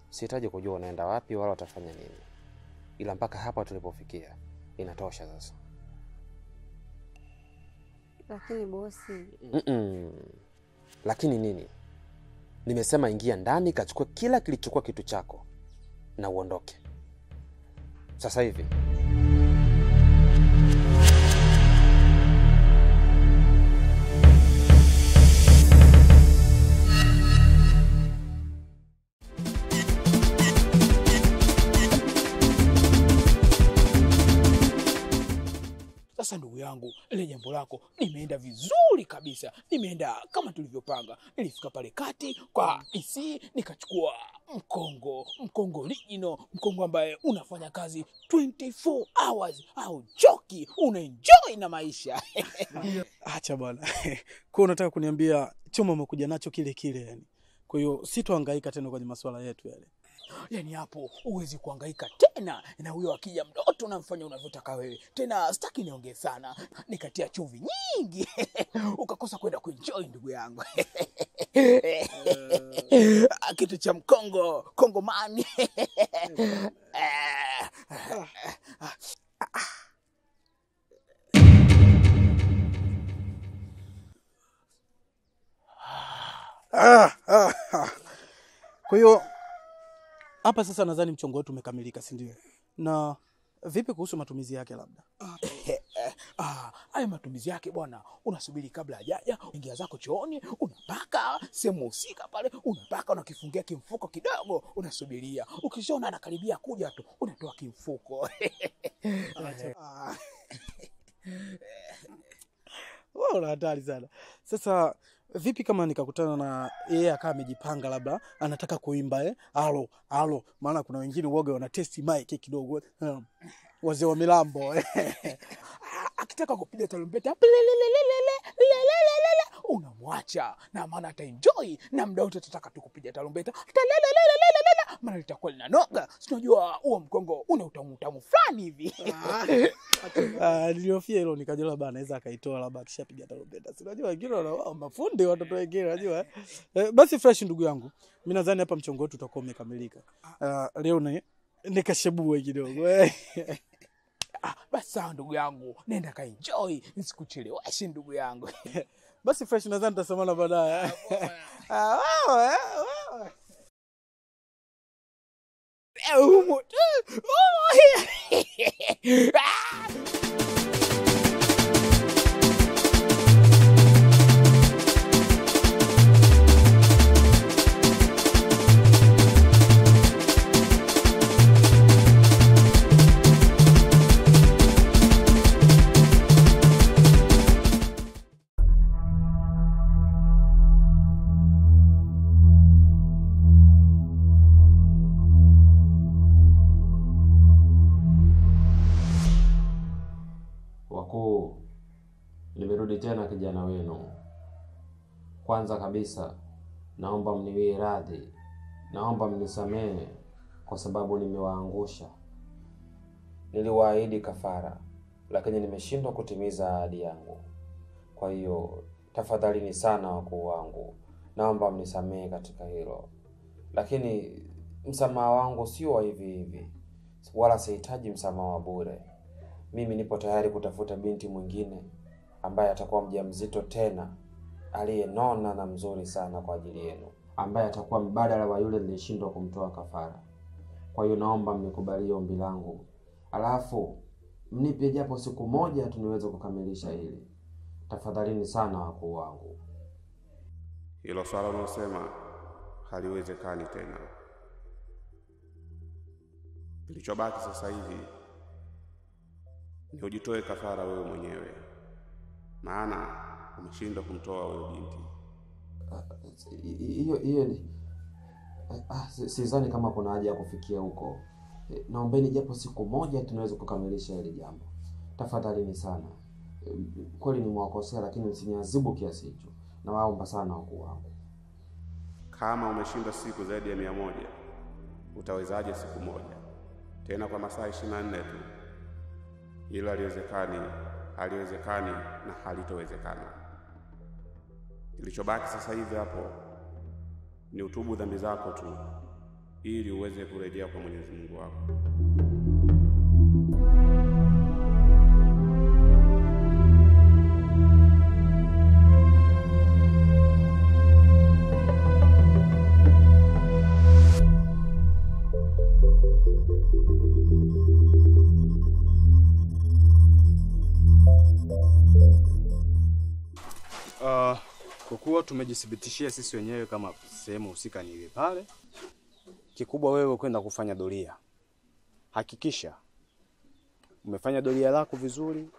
Sihitaji kujua unaenda wapi wala utafanya nini. Ila mpaka hapa tulipofikia inatosha sasa. Lakini bosi. Lakini nini? Nimesema ingia ndani kachukue kila kilichokuwa kitu chako na uondoke. Sasa hivi. Sasa ndugu yangu, ile jambo lako nimeenda vizuri kabisa. Nimeenda kama tulivyopanga. Nilifika pale kati kwa DC nikachukua mkongo original, mkongo ambaye unafanya kazi 24 hours au joki, unaenjoy na maisha. Acha bwana. Kwa unataka kuniambia chuma umekuja nacho kile kile yani. Kwa hiyo sitohangaika tena kwenye masuala yetu yale. Yaani hapo uwezi kuhangaika tena na huyo akija mdoto unamfanya unavyotaka wewe. Tena sitaki niongee sana. Nikatia chumvi nyingi. Ukakosa kwenda kuenjoy ndugu yangu. Kitu cha Kongo mani. Kwa hiyo hapa sasa nadhani mchongo wetu umekamilika, si ndio? Na vipi kuhusu matumizi yake labda? Haya matumizi yake bwana, unasubiri kabla hajaja, ingia zako chooni, unapaka sehemu husika pale, unapaka unakifungia kimfuko kidogo, unasubiria. Ukishaona anakaribia kuja tu, unatoa kimfuko. Wewe una hatari sana. Sasa vipi kama nikakutana na yeye akawa amejipanga labda anataka kuimba alo, maana kuna wengine uoga wana test mic kidogo. Wazee wa milambo. Akitaka kupiga tarumbeta unamwacha, na maana ataenjoy, na muda wote atataka tu kupiga tarumbeta maana litakuwa linanoga. Unajua huo mkongo una utamu fulani hivi. Niliofia hilo nikajua labda anaweza akaitoa labda akishapiga tarumbeta. Si unajua wengine wana mafundi watoto wengine unajua. Basi fresh ndugu yangu. Mimi nadhani hapa mchongo wetu utakuwa umekamilika. Leo nikashebue kidogo. Basi sawa ndugu yangu, nenda ka enjoy, nisikucheleweshe ndugu yangu. Basi fresh, nadhani tutasemana baadaye. Wakuu, nimerudi tena kijana wenu. Kwanza kabisa, naomba mniwie radhi. Naomba mnisamehe kwa sababu nimewaangusha. Niliwaahidi kafara, lakini nimeshindwa kutimiza ahadi yangu. Kwa hiyo, tafadhalini sana wakuu wangu. Naomba mnisamehe katika hilo. Lakini msamaha wangu sio wa hivi hivi. Wala sihitaji msamaha wa bure. Mimi nipo tayari kutafuta binti mwingine ambaye atakuwa mjamzito tena, aliyenona na mzuri sana kwa ajili yenu, ambaye atakuwa mbadala wa yule nilishindwa kumtoa kafara. Kwa hiyo naomba mnikubalie ombi langu. Alafu mnipe japo siku moja tu niweze kukamilisha hili. Tafadhalini sana wakuu wangu. Hilo swala unalosema haliwezekani tena. Kilichobaki sasa hivi ni ujitoe kafara wewe mwenyewe, maana umeshindwa kumtoa wewe binti. Hiyo sidhani kama kuna haja ya kufikia huko. Naombeni japo siku moja tunaweza kukamilisha hili jambo. Tafadhalini sana. Kweli nimewakosea, lakini msiniadhibu kiasi hicho. Nawaomba sana wakuu wangu. Kama umeshindwa siku zaidi ya 100, utawezaje siku moja? Tena kwa masaa 24 tu. Hilo haliwezekani na halitowezekana. Kilichobaki sasa hivi hapo ni utubu dhambi zako tu, ili uweze kurejea kwa Mwenyezi Mungu wako. Kwa kuwa tumejithibitishia sisi wenyewe kama sehemu husika ni ile pale, kikubwa wewe kwenda kufanya doria. Hakikisha umefanya doria lako vizuri,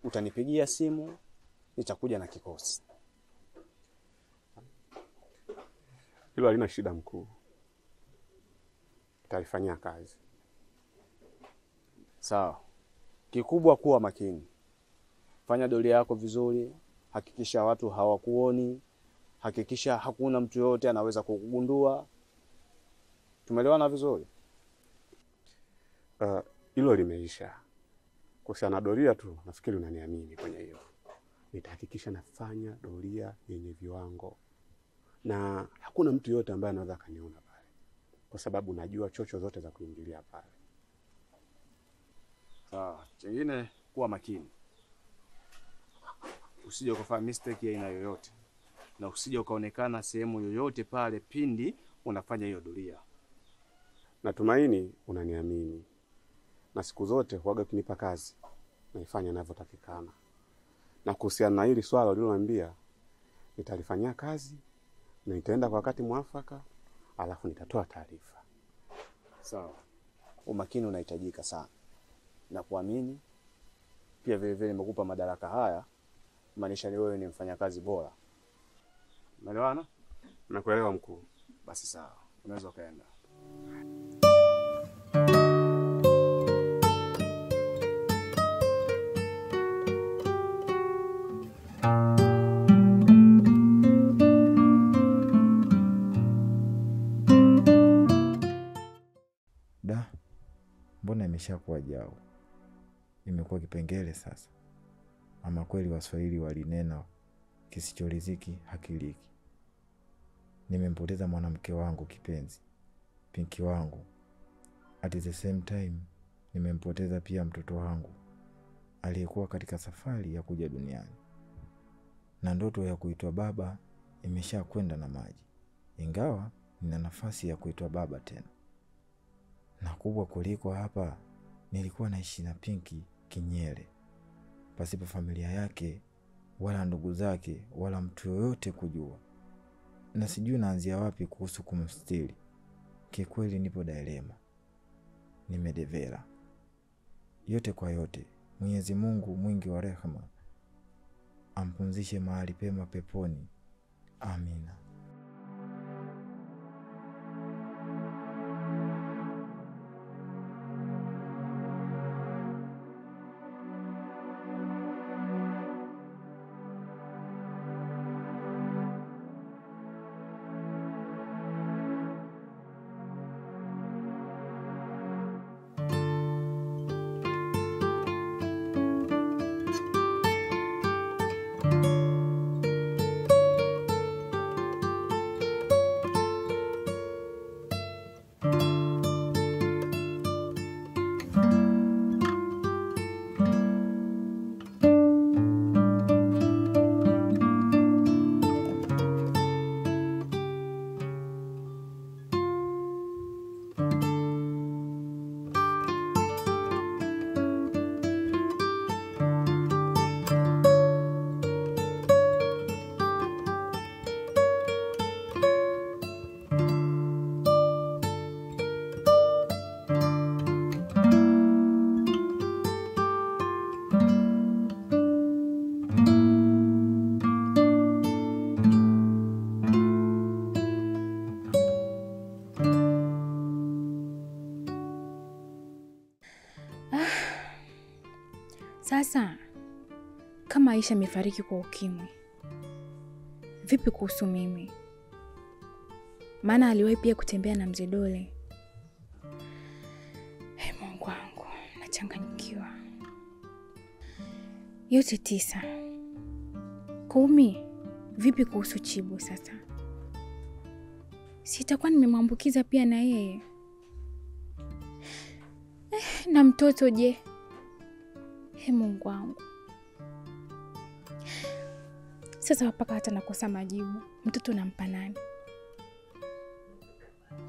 utanipigia simu, nitakuja na kikosi. Hilo halina shida mkuu. Tutalifanyia kazi. Sawa. Kikubwa kuwa makini. Fanya doria yako vizuri. Hakikisha watu hawakuoni. Hakikisha hakuna mtu yote anaweza kukugundua. Tumeelewana vizuri? Hilo limeisha. Kuhusiana doria tu, nafikiri unaniamini kwenye hiyo. Nitahakikisha nafanya doria yenye viwango. Na hakuna mtu yote ambaye anaweza kaniona pale. Kwa sababu najua chocho zote za kuingilia pale. Sawa. Chengine kuwa makini. Usije ukafanya mistake ya aina yoyote. Na usije ukaonekana sehemu yoyote pale pindi unafanya hiyo doria. Natumaini unaniamini. Na siku zote huaga kunipa kazi. naifanya inavyotakikana. Na kuhusiana na hili swala uliloniambia, nitalifanyia kazi na nitaenda kwa wakati mwafaka, alafu nitatoa taarifa. Sawa. Umakini unahitajika sana. Na kuamini pia vile vile nimekupa madaraka haya, maanisha ni wewe ni mfanyakazi bora. Umeelewana? Nakuelewa mkuu. Basi sawa. Unaweza kaenda. Mbona imeshakuwa jao? Imekuwa kipengele sasa. Ama kweli Waswahili walinena kisichoriziki hakiliki. Nimempoteza mwanamke wangu kipenzi, Pinki wangu. At the same time nimempoteza pia mtoto wangu aliyekuwa katika safari ya kuja duniani. Na ndoto ya kuitwa baba imeshakwenda na maji. Ingawa nina nafasi ya kuitwa baba tena. Na kubwa kuliko hapa, nilikuwa naishi na Pinki kinyele, pasipo familia yake wala ndugu zake wala mtu yoyote kujua. Na sijui naanzia wapi kuhusu kumstiri. Kikweli nipo dilema. Nimedevera. Yote kwa yote, Mwenyezi Mungu mwingi wa rehema ampumzishe mahali pema peponi. Amina. Sasa kama Aisha amefariki kwa ukimwi, vipi kuhusu mimi? Maana aliwahi pia kutembea na Mzee Dole. Mungu wangu, nachanganyikiwa. Yote 9. 10. Vipi kuhusu Chibu sasa? Sitakuwa nimemwambukiza pia na yeye? Na mtoto je? Mungu wangu. Sasa mpaka hata nakosa majibu. Mtoto nampa nani?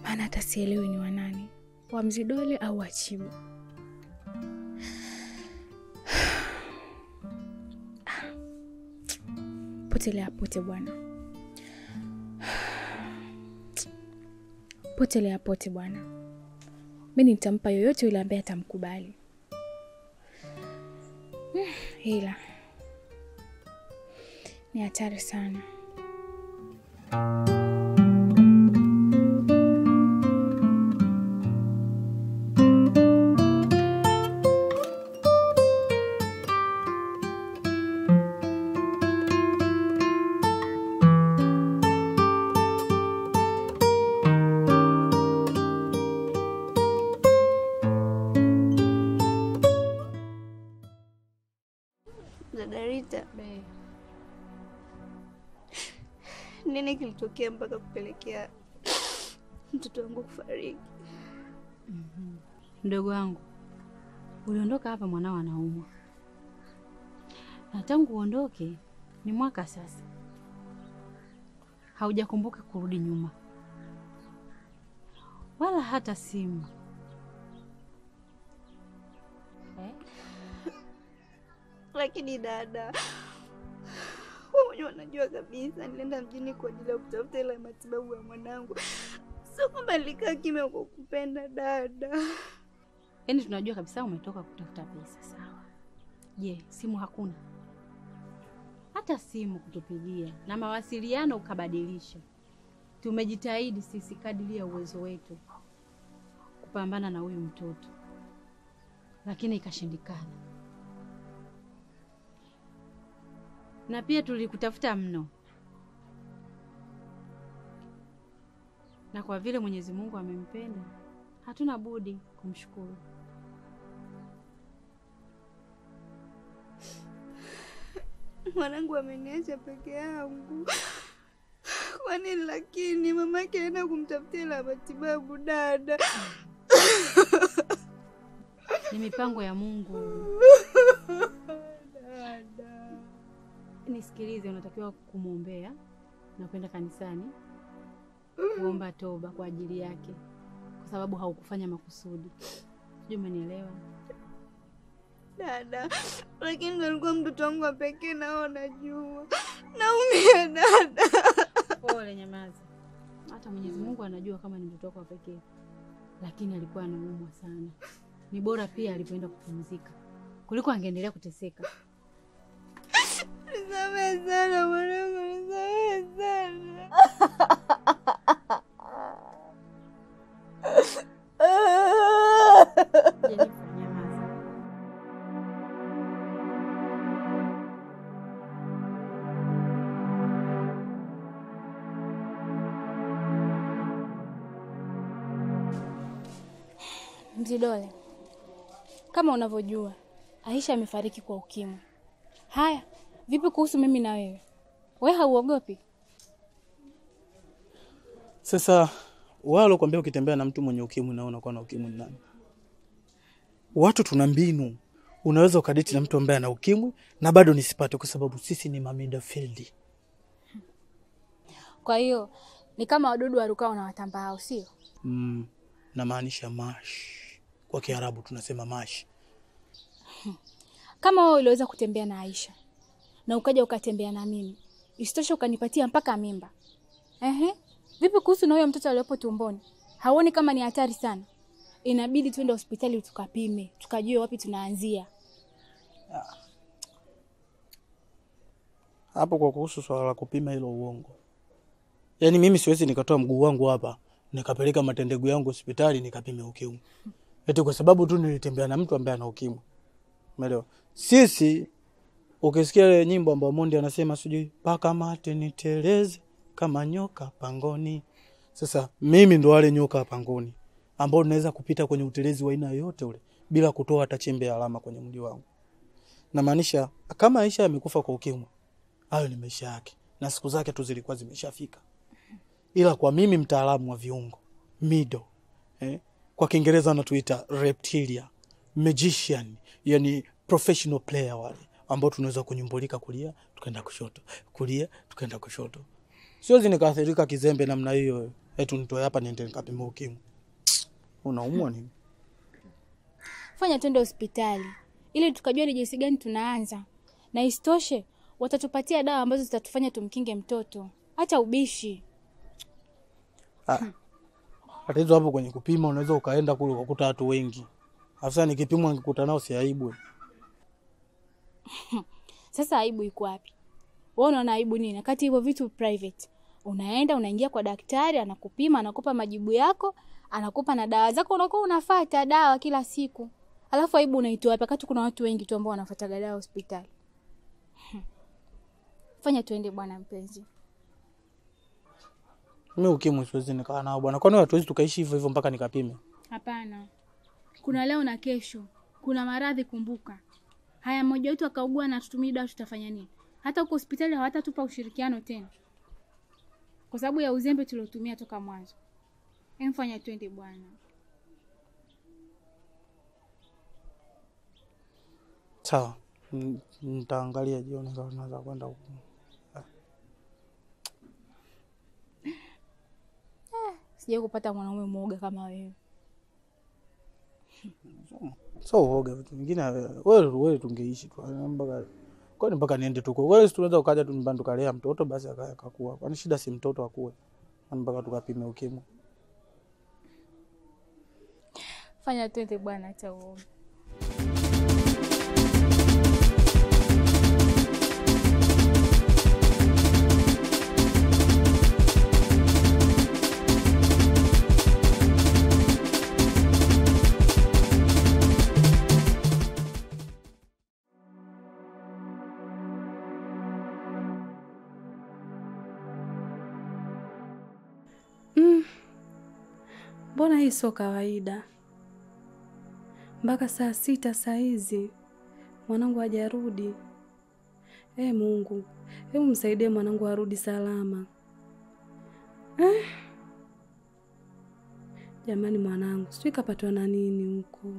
Maana hata sielewi ni wa nani, wa Mzee Dole au wa Chibu. Potelea pote bwana. Potelea pote bwana. Mimi nitampa yoyote yule ambaye atamkubali. Hila ni hatari sana. Rita, nini kilitokea mpaka kupelekea mtoto wangu kufariki? Mdogo wangu, uliondoka hapa mwanao anaumwa. Na tangu uondoke ni mwaka sasa. Haujakumbuka kurudi nyuma. Wala hata simu. Lakini dada, wewe mwenyewe unajua kabisa nilienda mjini kwa ajili ya kutafuta ile matibabu ya mwanangu. Sio kwamba nilikaa kimya kwa kupenda dada. Yaani tunajua kabisa umetoka kutafuta pesa, sawa. Je, simu hakuna? Hata simu kutupigia na mawasiliano ukabadilisha. Tumejitahidi sisi kadiri ya uwezo wetu kupambana na huyu mtoto, lakini ikashindikana. Na pia tulikutafuta mno, na kwa vile Mwenyezi Mungu amempenda, hatuna budi kumshukuru. Mwanangu ameniacha peke yangu. Kwa nini lakini mamake anaenda kumtafutia la matibabu dada? Ni mipango ya Mungu. Dada. Nisikilize, unatakiwa kumuombea na kwenda kanisani kuomba toba kwa ajili yake, kwa sababu haukufanya makusudi. Sijui umenielewa? Dada, lakini alikuwa mtoto wangu wa pekee na najua. Naumia dada. Pole, nyamaza. Hata Mwenyezi Mungu anajua kama ni mtoto wako wa pekee. Lakini alikuwa anaumwa sana. Ni bora pia alipoenda kupumzika kuliko angeendelea kuteseka. Nisamehe sana mwanangu, nisamehe sana. Mzidole, kama unavyojua Aisha amefariki kwa ukimwi. Haya, vipi kuhusu mimi na wewe? Wewe hauogopi? Sasa wale kwambia ukitembea na mtu mwenye ukimwi na unakuwa na ukimwi nani? Watu tuna mbinu. Unaweza ukadeti na mtu ambaye ana ukimwi na bado nisipate, kwa sababu sisi ni mamida field. Kwa hiyo ni kama wadudu warukao na watambao, sio? Na maanisha mash. Kwa Kiarabu tunasema mash. Kama wewe uliweza kutembea na Aisha na ukaja ukatembea na mimi, isitoshe ukanipatia mpaka mimba. Vipi kuhusu na huyo mtoto aliyepo tumboni? Hauoni kama ni hatari sana? Inabidi tuende hospitali tukapime, tukajue wapi tunaanzia. Hapo kwa kuhusu swala la kupima hilo uongo. Yaani mimi siwezi nikatoa mguu wangu hapa nikapeleka matendegu yangu hospitali nikapime ukimwi. Eti kwa sababu tu nilitembea na mtu ambaye ana ukimwi. Umeelewa? Sisi ukisikia ile nyimbo ambayo Mondi anasema sijui paka mate niteleze kama nyoka pangoni. Sasa mimi ndo wale nyoka pangoni ambao naweza kupita kwenye utelezi wa aina yoyote ule bila kutoa hata chembe ya alama kwenye mwili wangu. Na maanisha kama Aisha amekufa kwa ukimwi, hayo ni maisha yake na siku zake tu zilikuwa zimeshafika. Ila kwa mimi mtaalamu wa viungo, mido, kwa Kiingereza wanatuita reptilia, magician, yani professional player wale ambao tunaweza kunyumbulika kulia tukaenda kushoto, kulia tukaenda kushoto. Siwezi nikaathirika kizembe namna hiyo eti nitoe hapa niende nikapime ukimwi. Unaumwa nini? Fanya twende hospitali ili tukajua ni jinsi gani tunaanza. Na isitoshe watatupatia dawa ambazo zitatufanya tumkinge mtoto. Hata ubishi. Hata hizo hapo kwenye kupima unaweza ukaenda kule ukakuta watu wengi. Afisa nikipimwa ngikuta nao si aibu. Sasa aibu iko wapi? Wewe unaona aibu nini? Kati hivyo vitu private. Unaenda unaingia kwa daktari, anakupima, anakupa majibu yako, anakupa na dawa zako, unakuwa unafuata dawa kila siku. Alafu aibu unaitoa wapi wakati kuna watu wengi tu ambao wanafuata dawa hospitali? Fanya tuende bwana mpenzi. Mimi ukimwi siwezi nikaa nao bwana. Kwani watu wetu tukaishi hivyo hivyo mpaka nikapime? Hapana. Kuna leo na kesho. Kuna maradhi, kumbuka. Haya, mmoja wetu akaugua na tutumie dawa, tutafanya nini? Hata huko hospitali hawatatupa ushirikiano tena. Kwa sababu ya uzembe tuliotumia toka mwanzo. Mfanya twende bwana. Sawa. Nitaangalia jioni kama naweza kwenda huko. Sija kupata mwanaume mwoga kama wewe. So uoga vitu vingine wewe tungeishi tu mpaka niende tu. Wewe tunaweza ukaja tu nyumbani tukalea mtoto basi akakua. Kwani shida si mtoto akue. Mpaka tukapime ukimwi. Fanya twende bwana, acha uoga. Mbona hii sio kawaida? Mpaka saa 6 saa hizi mwanangu hajarudi. Mungu, hebu msaidie mwanangu arudi salama. Jamani mwanangu, sijui kapatwa na nini huko.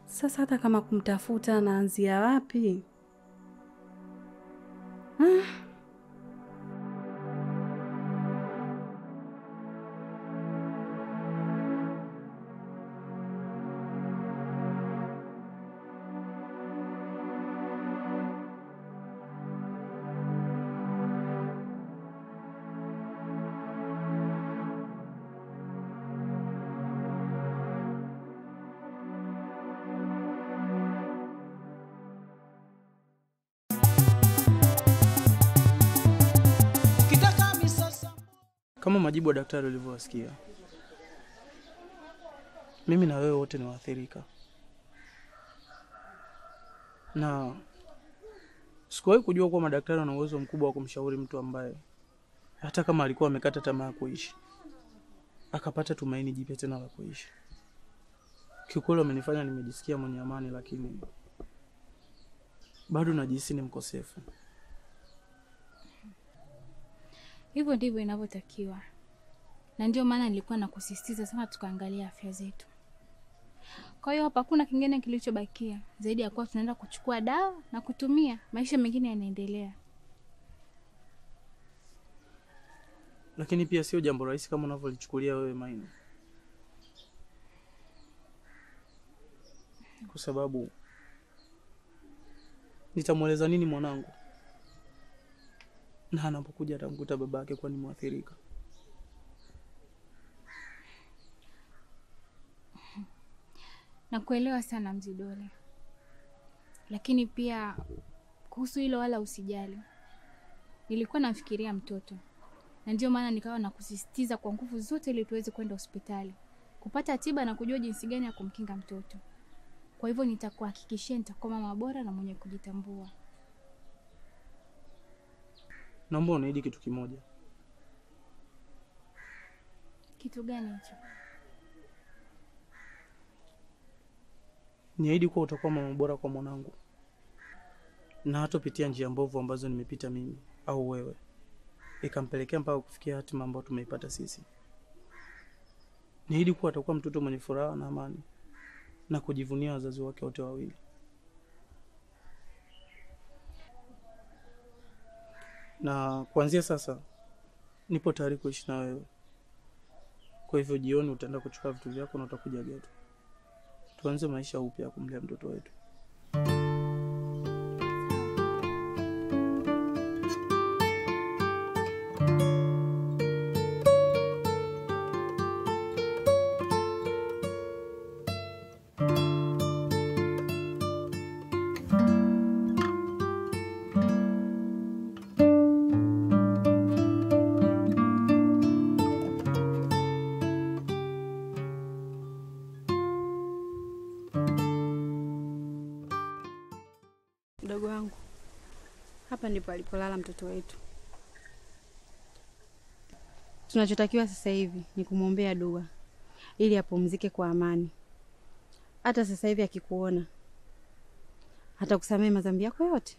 Sasa hata kama kumtafuta naanzia wapi? Kama majibu ya daktari ulivyowasikia, mimi na wewe wote ni waathirika. Na sikuwahi kujua kuwa madaktari wana uwezo mkubwa wa kumshauri mtu ambaye hata kama alikuwa amekata tamaa ya kuishi akapata tumaini jipya tena la kuishi. Kiukweli amenifanya nimejisikia mwenye amani, lakini bado najihisi ni mkosefu. Hivyo ndivyo inavyotakiwa. Na ndio maana nilikuwa nakusisitiza sana tukaangalia afya zetu. Kwa hiyo hapa kuna kingine kilichobakia zaidi ya kuwa tunaenda kuchukua dawa na kutumia, maisha mengine yanaendelea. Lakini pia sio jambo rahisi kama unavyolichukulia wewe Maina. Kwa sababu nitamweleza nini mwanangu? Na anapokuja atamkuta babake kwa ni mwathirika. Nakuelewa sana Mzidole. Lakini pia kuhusu hilo wala usijali. Nilikuwa nafikiria mtoto. Na ndio maana nikawa nakusisitiza kwa nguvu zote ili tuweze kwenda hospitali kupata tiba na kujua jinsi gani ya kumkinga mtoto. Kwa hivyo nitakuhakikishia nitakuwa mama bora na mwenye kujitambua. Naomba uniahidi kitu kimoja. Kitu gani hicho? Niahidi kuwa utakuwa mama bora kwa mwanangu. Na hatopitia njia mbovu ambazo nimepita mimi au wewe, ikampelekea mpaka kufikia hatima ambayo tumeipata sisi. Niahidi kuwa atakuwa mtoto mwenye furaha na amani na kujivunia wazazi wake wote wawili. Na kuanzia sasa nipo tayari kuishi na wewe. Kwa hivyo jioni utaenda kuchukua vitu vyako na utakuja geto. Tuanze maisha upya ya kumlea mtoto wetu. Mdogo wangu, hapa ndipo alipolala mtoto wetu. Tunachotakiwa sasa hivi ni kumwombea dua ili apumzike kwa amani. Hata sasa hivi akikuona hata kusamehe madhambi yako yote.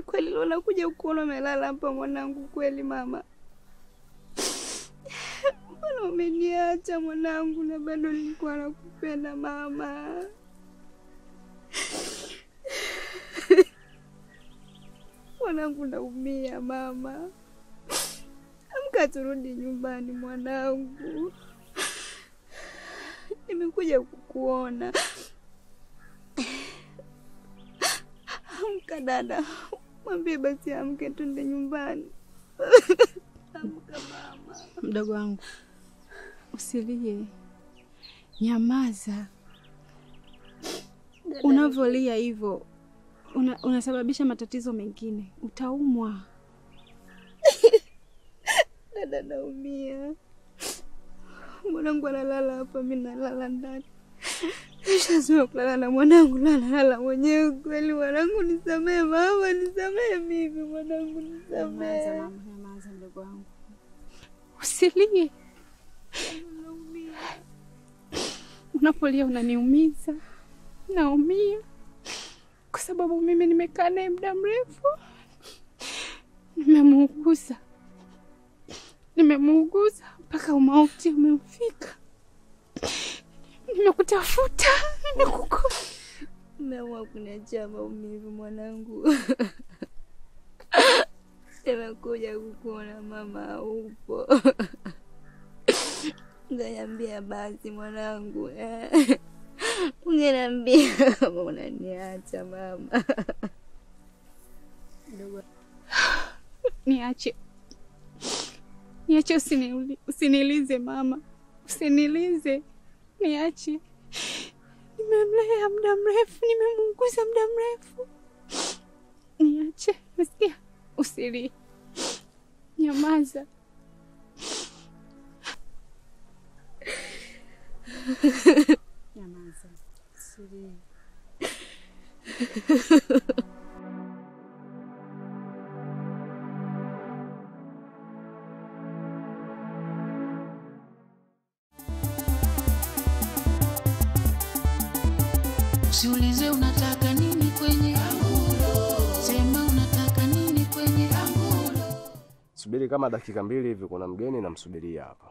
Ni kweli leo nakuja kuona umelala hapa mwanangu, kweli mama? Mbona umeniacha mwanangu, na bado nilikuwa nakupenda mama. Mwanangu naumia mama. Amka turudi nyumbani mwanangu. Nimekuja kukuona. Amka dada. Mwambie basi amke twende nyumbani. Amka mama. Mdogo wangu, usilie, nyamaza. Unavolia hivyo unasababisha matatizo mengine, utaumwa. Dada naumia. Mwanangu analala hapa, mimi nalala ndani. Nishazoea kulala na mwanangu, nalala mwenyewe. Kweli mwanangu nisamee mama, nisamee mimi mwanangu, nisamee. Nyamaza mdogo wangu. Usilie. Unapolia unaniumiza. Naumia. Kwa sababu mimi nimekaa naye muda mrefu. Nimemuuguza mpaka umauti umemfika. Nimekutafuta, nimekukosa. Umeamua kuniachia maumivu mwanangu. Nimekuja kukuona mama upo. Nganiambia basi mwanangu. Ungeniambia kama unaniacha mama. Niache. Niache, usinilize mama. Usinilize. Niache. Nimemlea muda mrefu, nimemunguza muda mrefu. Niache, unasikia? Usilie. Nyamaza. Nyamaza. Usilie. Usiulize unataka nini kwenye angulo. Sema unataka nini kwenye angulo. Subiri kama dakika 2 hivi, kuna mgeni namsubiria hapa.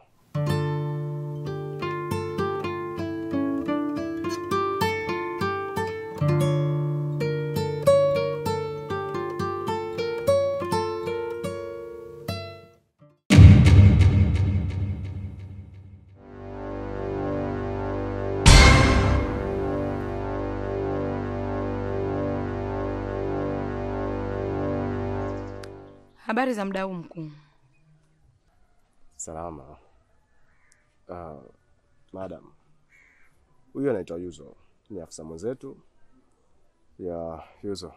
Habari za mdau mkuu. Salama. Madam, huyu anaitwa Yuzo, ni afisa mwenzetu. Ya Yuzo,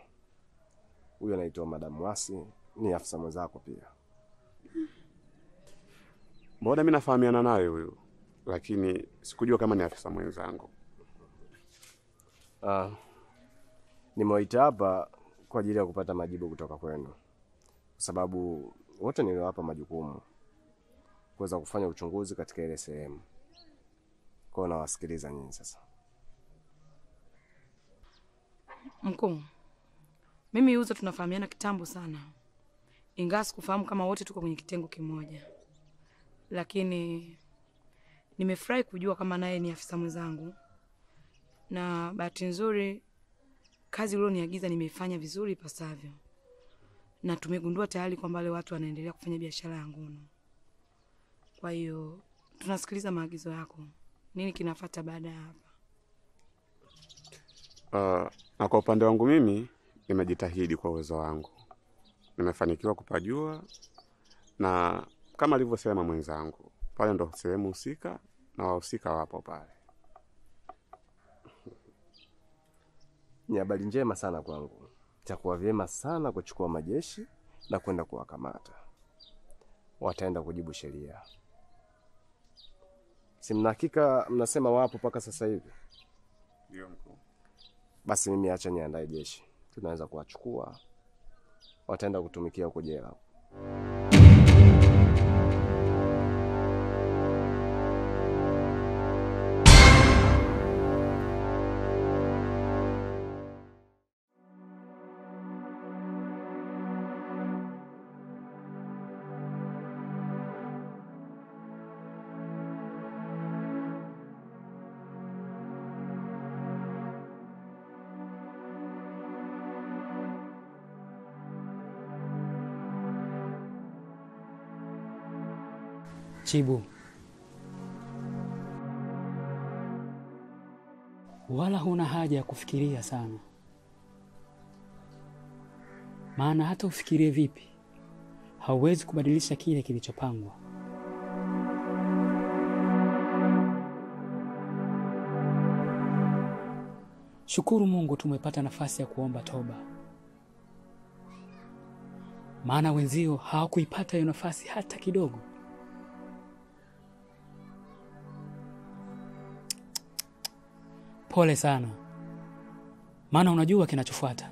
huyu anaitwa Madam Wasi, ni afisa mwenzako pia. Mbona mimi nafahamiana naye huyu, lakini sikujua kama ni afisa mwenzangu. Nimewaita hapa kwa ajili ya kupata majibu kutoka kwenu. Kwa sababu wote niliwapa majukumu kuweza kufanya uchunguzi katika ile sehemu. Kwa hiyo nawasikiliza nyinyi sasa. Mkuu, mimi Yuzo tunafahamiana kitambo sana. Ingawa sikufahamu kama wote tuko kwenye kitengo kimoja. Lakini nimefurahi kujua kama naye ni afisa mwenzangu. Na bahati nzuri kazi ulioniagiza nimeifanya vizuri ipasavyo. Na tumegundua tayari kwamba wale watu wanaendelea kufanya biashara ya ngono. Kwa hiyo tunasikiliza maagizo yako. Nini kinafuata baada ya hapa? Na kwa upande wangu mimi nimejitahidi kwa uwezo wangu. Nimefanikiwa kupajua, na kama alivyosema mwenzangu, pale ndo sehemu husika na wahusika wapo pale. Ni habari njema sana kwangu. Itakuwa vyema sana kuchukua majeshi na kwenda kuwakamata. Wataenda kujibu sheria. Si mna hakika mnasema wapo paka sasa hivi? Ndio mkuu. Basi mimi acha niandae jeshi. Tunaweza kuwachukua. Wataenda kutumikia huko jela. Chibu, wala huna haja ya kufikiria sana, maana hata ufikirie vipi hauwezi kubadilisha kile kilichopangwa. Shukuru Mungu tumepata nafasi ya kuomba toba, maana wenzio hawakuipata hiyo nafasi hata kidogo. Pole sana, maana unajua kinachofuata.